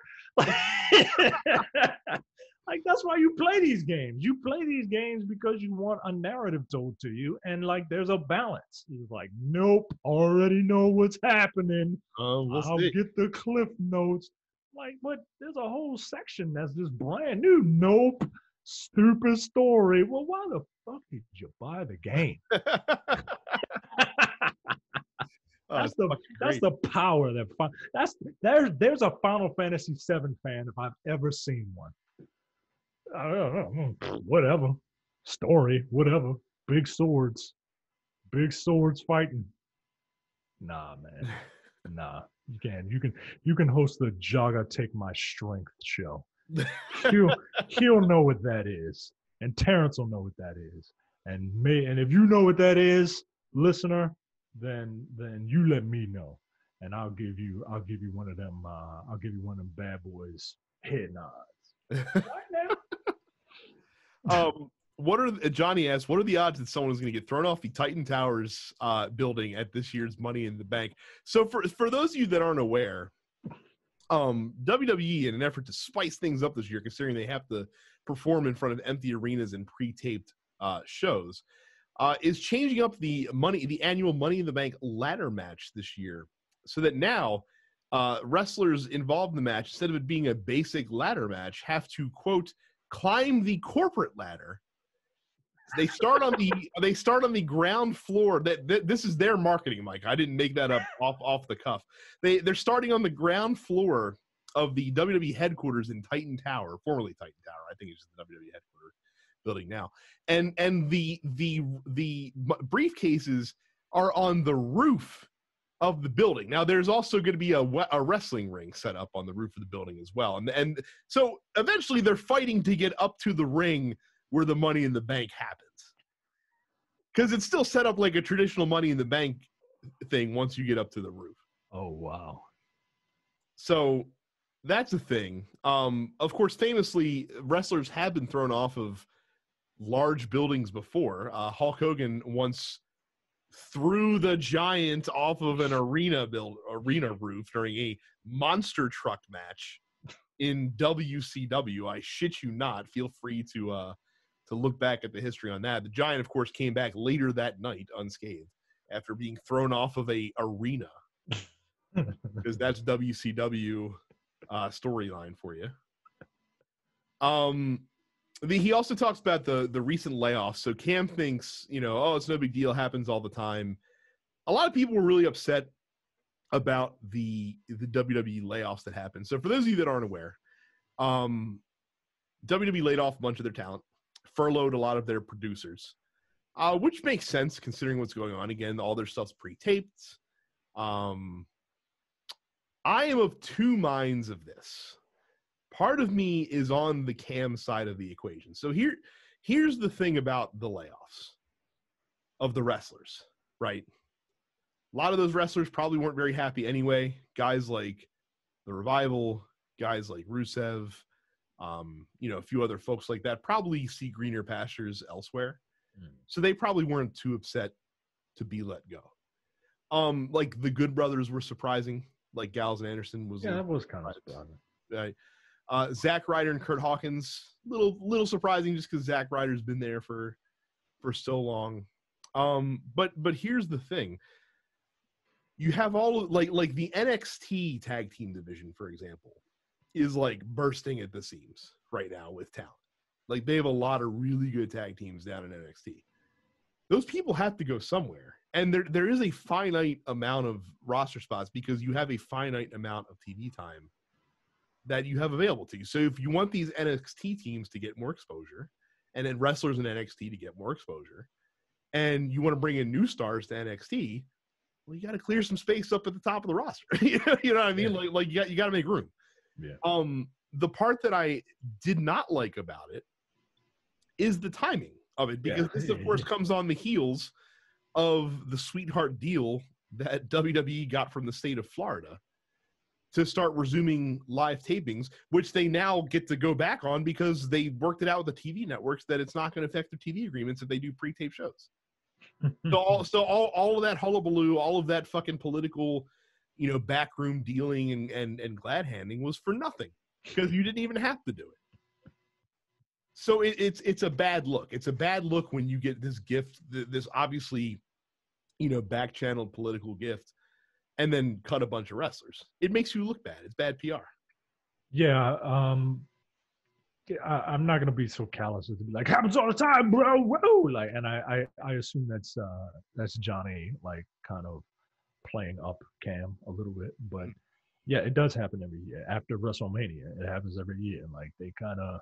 Like, that's why you play these games. You play these games because you want a narrative told to you, and like there's a balance. He's like, nope, already know what's happening. I'll get the cliff notes. Like, but there's a whole section that's just brand new. Nope. Stupid story. Well, why the fuck did you buy the game? It's That's the fucking that's great. the power that that's there's a Final Fantasy VII fan if I've ever seen one. I don't know, whatever story, whatever. Big swords fighting. Nah, man, nah. You can host the Jaga Take My Strength show. He'll he'll know what that is, and Terrence will know what that is, and if you know what that is, listener, then you let me know, and I'll give you one of them bad boys head nods right now. What are Johnny asks? What are the odds that someone is going to get thrown off the Titan Towers building at this year's Money in the Bank? So for those of you that aren't aware, WWE, in an effort to spice things up this year, considering they have to perform in front of empty arenas and pre-taped shows, is changing up the annual Money in the Bank ladder match this year, so that now wrestlers involved in the match, instead of it being a basic ladder match, have to, quote, climb the corporate ladder. They start on the ground floor. This is their marketing, Mike. I didn't make that up off the cuff. They're starting on the ground floor of the WWE headquarters in Titan Tower, formerly Titan Tower. I think it's just the WWE headquarters building now. And the briefcases are on the roof of the building. Now, there's also going to be a wrestling ring set up on the roof of the building as well. And so eventually they're fighting to get up to the ring where the Money in the Bank happens, because it's still set up like a traditional Money in the Bank thing once you get up to the roof. Oh, wow. So that's a thing. Of course, famously, wrestlers have been thrown off of large buildings before. Hulk Hogan once threw the Giant off of an arena roof during a monster truck match in WCW. I shit you not. Feel free to look back at the history on that. The Giant, of course, came back later that night unscathed after being thrown off of a arena, because that's WCW storyline for you. He also talks about the recent layoffs. So Cam thinks, oh, it's no big deal, happens all the time. A lot of people were really upset about the WWE layoffs that happened. So for those of you that aren't aware, WWE laid off a bunch of their talent, furloughed a lot of their producers, which makes sense considering what's going on. Again, all their stuff's pre-taped. I am of two minds of this. Part of me is on the Cam side of the equation. So here's the thing about the layoffs of the wrestlers, right? A lot of those wrestlers probably weren't very happy anyway. Guys like The Revival, guys like Rusev, a few other folks like that probably see greener pastures elsewhere. So they probably weren't too upset to be let go. Like the Good Brothers were surprising. Like Gallows and Anderson was. Yeah, that was kind of surprising. Right. Zack Ryder and Kurt Hawkins, little surprising just because Zack Ryder's been there for so long. But here's the thing. You have all like the NXT tag team division, for example, is like bursting at the seams right now with talent. Like they have a lot of really good tag teams down in NXT. Those people have to go somewhere. And there is a finite amount of roster spots because you have a finite amount of TV time that you have available to you. So if you want these NXT teams to get more exposure, and then wrestlers in NXT to get more exposure, and you want to bring in new stars to NXT, well, you got to clear some space up at the top of the roster. You know what I mean? Yeah. Like you got to make room. Yeah. The part that I did not like about it is the timing of it, because this, of course, comes on the heels of the sweetheart deal that WWE got from the state of Florida to start resuming live tapings, which they now get to go back on because they worked it out with the TV networks that it's not going to affect their TV agreements if they do pre-tape shows. So all of that hullabaloo, all of that fucking political, backroom dealing and glad handing was for nothing because you didn't even have to do it. So it's a bad look. It's a bad look when you get this gift, this obviously, back-channeled political gift, and then cut a bunch of wrestlers. It makes you look bad. It's bad PR. Yeah. I'm not gonna be so callous as to be like happens all the time, bro. Whoa, like, and I assume that's Johnny like kind of playing up Cam a little bit, but yeah, it does happen every year after WrestleMania. It happens every year. Like they kind of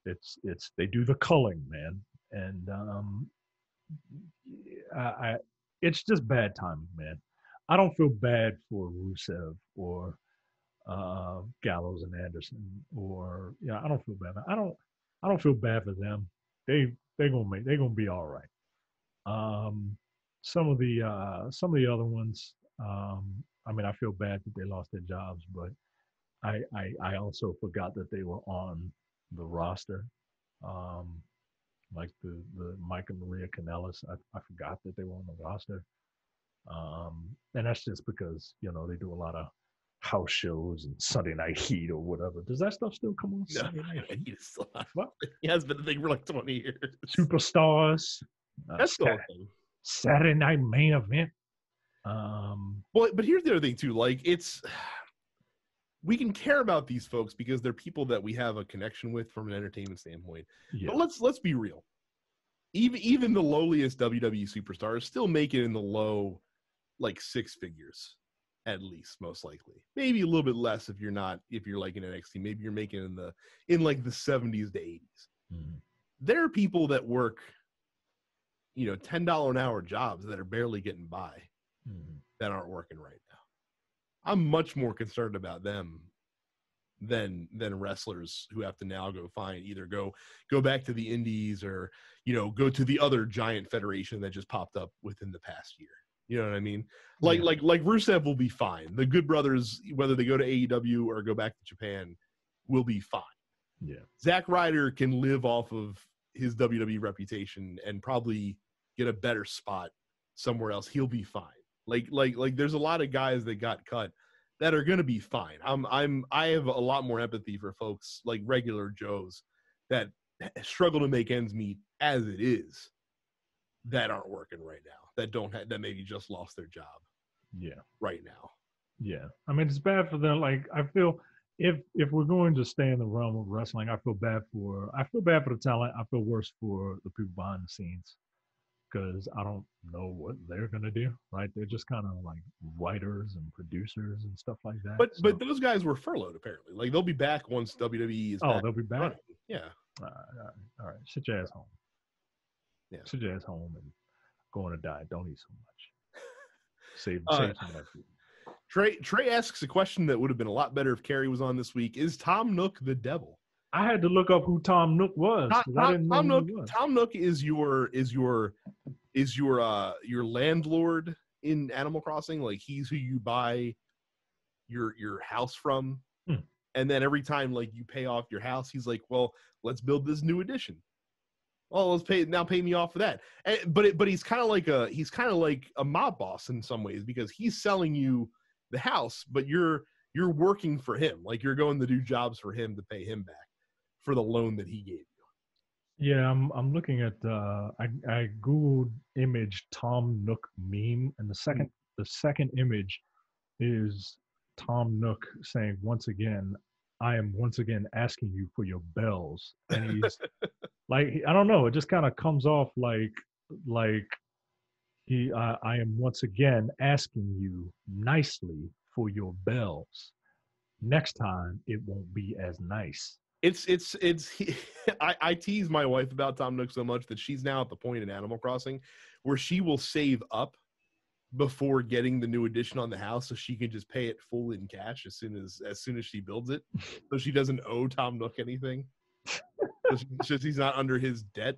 it's they do the culling, man, and I it's just bad timing, man. I don't feel bad for Rusev or Gallows and Anderson, or yeah, I don't feel bad. I don't feel bad for them. They're gonna be all right. Um, some of the other ones, I mean, I feel bad that they lost their jobs, but I also forgot that they were on the roster. Um, like the Mike and Maria Kanellis, I forgot that they were on the roster. And that's just because they do a lot of house shows and Sunday Night Heat or whatever. Does that stuff still come on No, Sunday Night Heat? he's still not. What? He has been a thing for like 20 years. Superstars. That's still a thing. Saturday Night Main Event. Well, but here's the other thing too. Like, we can care about these folks because they're people that we have a connection with from an entertainment standpoint. Yeah. But let's be real. Even the lowliest WWE superstars still make it in the low, like, six figures, at least, most likely. Maybe a little bit less if you're like in NXT. Maybe you're making in like the 70s to 80s. Mm-hmm. There are people that work, $10 an hour jobs that are barely getting by, that aren't working right now. I'm much more concerned about them than wrestlers who have to now either go back to the indies or go to the other giant federation that just popped up within the past year. You know what I mean? Like Rusev will be fine. The Good Brothers, whether they go to AEW or go back to Japan, will be fine. Yeah. Zack Ryder can live off of his WWE reputation and probably get a better spot somewhere else. He'll be fine. Like there's a lot of guys that got cut that are going to be fine. I have a lot more empathy for folks like regular Joes that struggle to make ends meet as it is, that aren't working right now, that maybe just lost their job. Yeah. Right now. Yeah. I mean, it's bad for them. Like, I feel if we're going to stay in the realm of wrestling, I feel bad for the talent. I feel worse for the people behind the scenes because I don't know what they're gonna do. Right? They're just kind of like writers and producers and stuff like that. But those guys were furloughed apparently. Like, they'll be back once WWE is back. Oh, they'll be back. Running. Yeah. All right. Sit your ass home. Yeah. Sit your ass home and go on a diet. Don't eat so much. Save some of that food. Trey asks a question that would have been a lot better if Carrie was on this week. Is Tom Nook the devil? I had to look up who Tom Nook was. Tom Nook is your landlord in Animal Crossing. Like, he's who you buy your house from. And then every time, like, you pay off your house, he's like, well, let's build this new addition. Well, pay me off for that. But he's kind of like a mob boss in some ways, because he's selling you the house, but you're working for him. Like, you're going to do jobs for him to pay him back for the loan that he gave you. Yeah, I'm looking at I googled image Tom Nook meme, and the second image is Tom Nook saying, once again, I am once again asking you for your bells. And he's like, I don't know, it just kind of comes off like I am once again asking you nicely for your bells. Next time it won't be as nice. I tease my wife about Tom Nook so much that she's now at the point in Animal Crossing where she will save up before getting the new addition on the house so she can just pay it full in cash as soon as she builds it, so she doesn't owe Tom Nook anything. So he's not under his debt.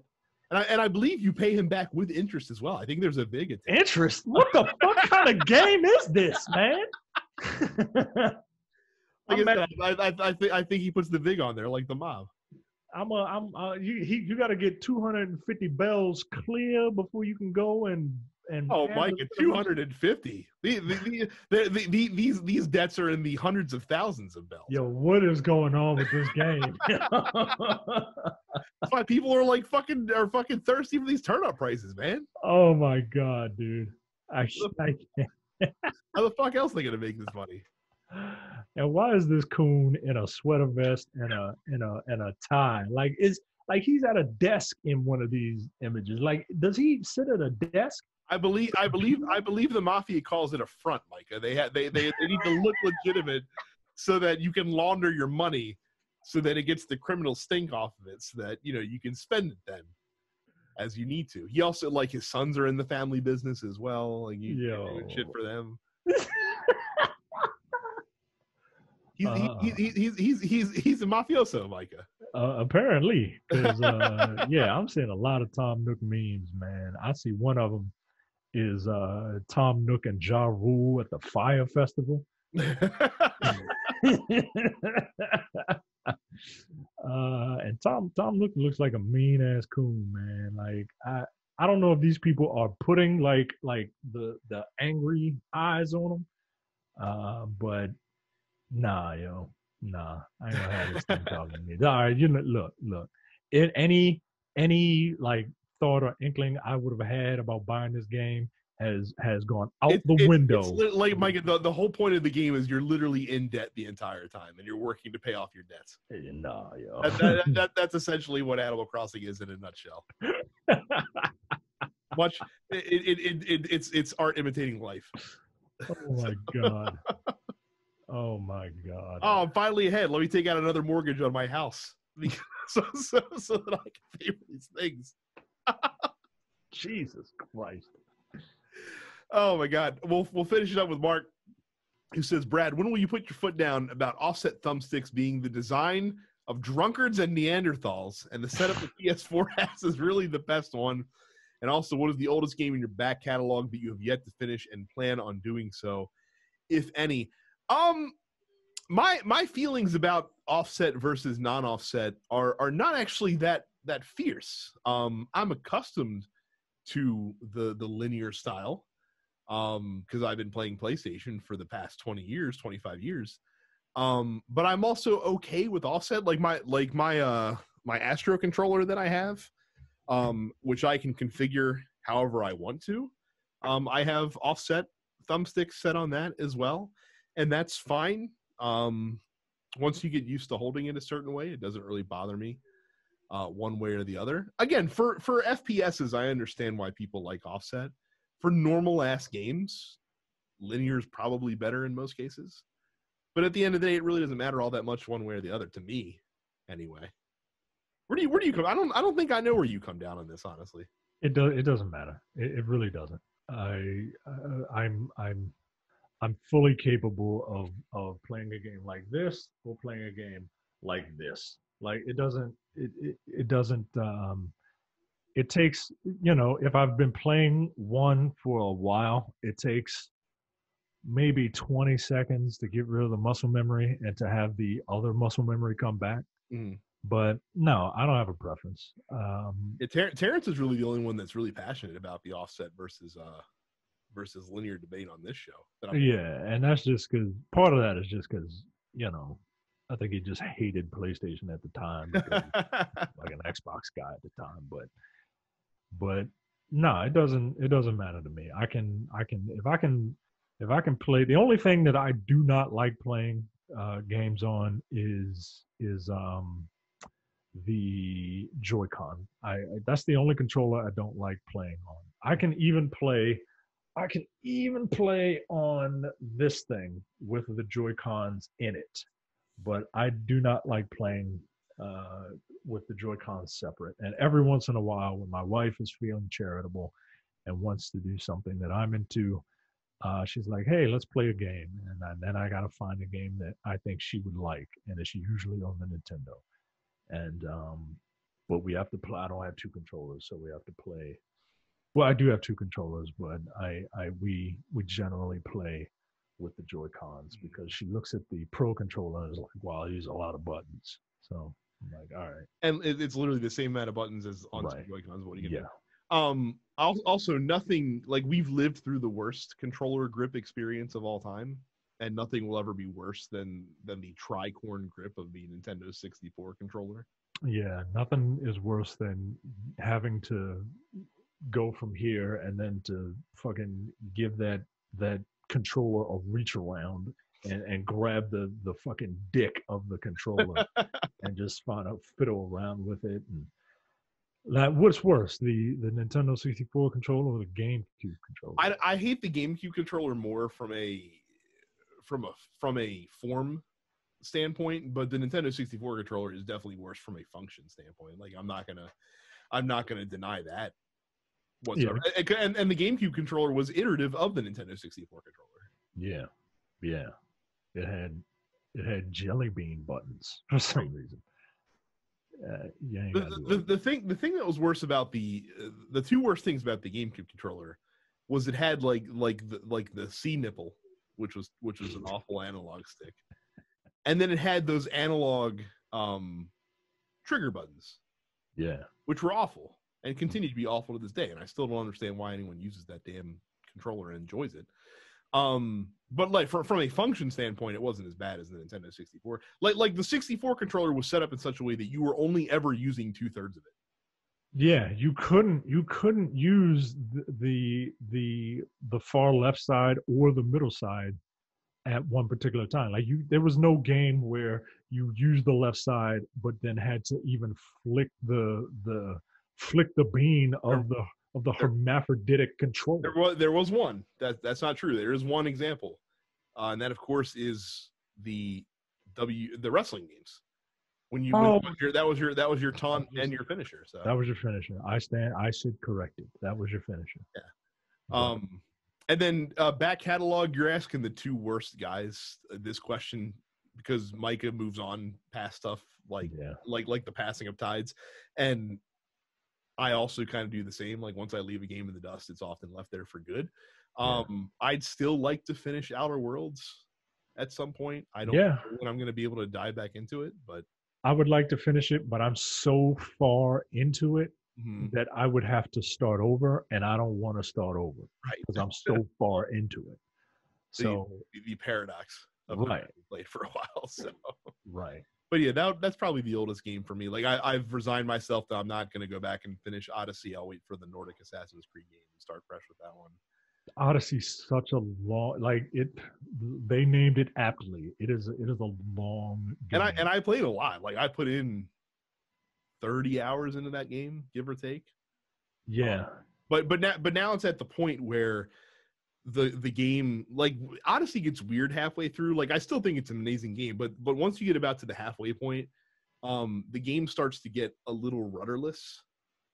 And I believe you pay him back with interest as well. I think there's a VIG attached. Interest? What the fuck kind of game is this, man? I think he puts the VIG on there like the mob. You got to get 250 bells clear before you can go and. Oh, Mike, at 250. These debts are in the hundreds of thousands of bells. Yo, what is going on with this game? That's why people are fucking thirsty for these turnip prices, man. Oh my god, dude! I can't. How the fuck else are they gonna make this money? And why is this coon in a sweater vest and a tie? Like it's like he's at a desk in one of these images. Like, does he sit at a desk? I believe the mafia calls it a front, Micah. They need to look legitimate so that you can launder your money, so that it gets the criminal stink off of it, so that you can spend it then as you need to. He also, like, his sons are in the family business as well. Like, you're doing shit Yo. for them. Uh, He's a mafioso, Micah. apparently, because yeah, I'm seeing a lot of Tom Nook memes, man. I see one of them is Tom Nook and Ja Rule at the Fire Festival. And Tom looks like a mean ass coon, man. Like I don't know if these people are putting like the angry eyes on them. But nah, yo, nah, I ain't gonna have this thing talking to me. All right, look. In any like thought or inkling I would have had about buying this game has gone out the It's window. like, Mike, the whole point of the game is you're literally in debt the entire time, and you're working to pay off your debts. Nah, yo. That's essentially what Animal Crossing is in a nutshell. Much it's art imitating life. Oh my god. Oh my god. Oh, I'm finally ahead. Let me take out another mortgage on my house so that I can pay for these things. Jesus Christ. Oh my God. We'll finish it up with Mark, who says, Brad, when will you put your foot down about offset thumbsticks being the design of drunkards and Neanderthals, and the setup the PS4 has is really the best one? And also, what is the oldest game in your back catalog that you have yet to finish and plan on doing so, if any? My feelings about offset versus non-offset are not actually that fierce. I'm accustomed to the linear style, because I've been playing PlayStation for the past 20 years, 25 years. But I'm also okay with offset, like my Astro controller that I have, which I can configure however I want to. I have offset thumbsticks set on that as well, and that's fine. Once you get used to holding it a certain way, it doesn't really bother me one way or the other. Again, for FPSs, I understand why people like offset. For normal ass games, linear is probably better in most cases. But at the end of the day, it really doesn't matter all that much one way or the other to me, anyway. Where do you come? I don't think I know where you come down on this, honestly. It doesn't matter. It really doesn't. I'm fully capable of playing a game like this or playing a game like this. Like it doesn't it takes, if I've been playing one for a while, it takes maybe 20 seconds to get rid of the muscle memory and to have the other muscle memory come back. Mm. But no, I don't have a preference. Terrence is really the only one that's really passionate about the offset versus linear debate on this show. Yeah, and that's just because part of that is just because I think he just hated PlayStation at the time, because like an Xbox guy at the time. But no, it doesn't matter to me. If I can play. The only thing that I do not like playing games on is the Joy-Con. That's the only controller I don't like playing on. I can even play on this thing with the Joy Cons in it, but I do not like playing with the Joy Cons separate. And every once in a while, when my wife is feeling charitable and wants to do something that I'm into, she's like, "Hey, let's play a game," and then I got to find a game that I think she would like, and it's usually on the Nintendo. And but we have to play. I don't have two controllers, so we have to play. Well, I do have two controllers, but we generally play with the Joy Cons, because she looks at the Pro controller and is like, "Wow, these are a lot of buttons." So I'm like, "All right." And it's literally the same amount of buttons as on Right. Joy-Cons. What are you gonna Yeah. do? Also, nothing, like, we've lived through the worst controller grip experience of all time, and nothing will ever be worse than the tricorn grip of the Nintendo 64 controller. Yeah. Nothing is worse than having to go from here and then to fucking give that controller a reach around and grab the fucking dick of the controller and just find out fiddle around with it. And like, what's worse, the Nintendo 64 controller or the GameCube controller? I hate the GameCube controller more from a form standpoint, but the Nintendo 64 controller is definitely worse from a function standpoint. Like I'm not gonna deny that whatsoever. Yeah. And the GameCube controller was iterative of the Nintendo 64 controller. Yeah. It had jelly bean buttons for some reason. The thing that was worse about the two worst things about the GameCube controller was it had like the C nipple, which was an awful analog stick, and then it had those analog trigger buttons, which were awful and continue to be awful to this day. And I still don't understand why anyone uses that damn controller and enjoys it. But like from a function standpoint, it wasn't as bad as the Nintendo 64. Like the 64 controller was set up in such a way that you were only ever using 2/3 of it. Yeah, you couldn't use the far left side or the middle side at one particular time. Like there was no game where you used the left side but then had to even flick the bean of the hermaphroditic controller. There was one. That's not true. There is one example, and that of course is the wrestling games. When you that was your taunt and your finisher. So that was your finisher. I should correct it. That was your finisher. Yeah. And then back catalog, you're asking the two worst guys this question because Micah moves on past stuff like the passing of tides, and I also kind of do the same. Like once I leave a game in the dust, it's often left there for good. I'd still like to finish Outer Worlds at some point. I don't know when I'm going to be able to dive back into it, but I would like to finish it, but I'm so far into it that I would have to start over, and I don't want to start over because I'm so far into it. So the paradox of played for a while. So but yeah, that's probably the oldest game for me. Like I've resigned myself that I'm not going to go back and finish Odyssey. I'll wait for the Nordic Assassin's Creed game and start fresh with that one. Odyssey's such a long, they named it aptly. It is a long game. And I played a lot. Like I put in 30 hours into that game, give or take. Yeah. But now it's at the point where the game, like Odyssey gets weird halfway through. Like I still think it's an amazing game, but once you get about to the halfway point, the game starts to get a little rudderless.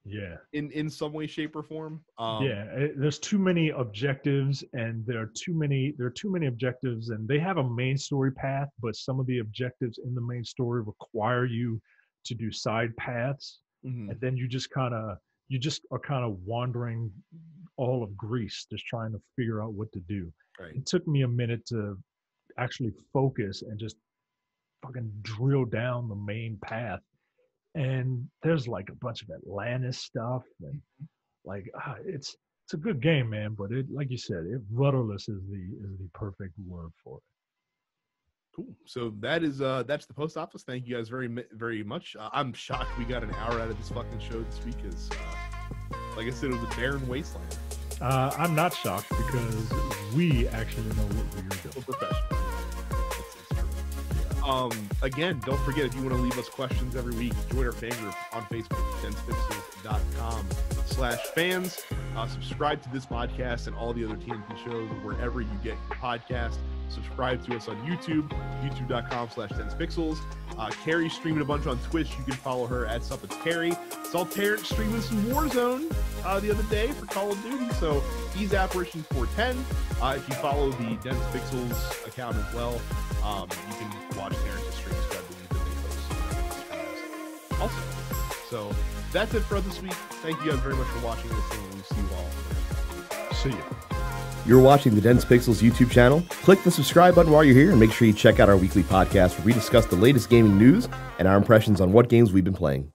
Yeah. In some way, shape, or form. There's too many objectives, and there are too many objectives, and they have a main story path, but some of the objectives in the main story require you to do side paths, and then you just are kind of wandering all of Greece, just trying to figure out what to do. Right. It took me a minute to actually focus and just fucking drill down the main path. And there's like a bunch of Atlantis stuff, and like it's a good game, man. But it, like you said, rudderless is the perfect word for it. Cool. So that's the post office. Thank you guys very, very much. I'm shocked we got an hour out of this fucking show this week because, like I said, it was a barren wasteland. I'm not shocked because we actually know what we're doing. We're professional. Again, don't forget, if you want to leave us questions every week, join our fan group on Facebook, denspixels.com/fans. Subscribe to this podcast and all the other TNT shows wherever you get your podcast. Subscribe to us on YouTube, youtube.com/denspixels. Carrie's streaming a bunch on Twitch. You can follow her at @Carrie. Saw Terrence streaming some Warzone the other day for Call of Duty, so he's Apparition 410. If you follow the Dense Pixels account as well, you can watch Terrence's streams, I believe that they post also. So that's it for this week. Thank you guys very much for watching this thing, and we'll see you all. See you. You're watching the Dense Pixels YouTube channel. Click the subscribe button while you're here, and make sure you check out our weekly podcast where we discuss the latest gaming news and our impressions on what games we've been playing.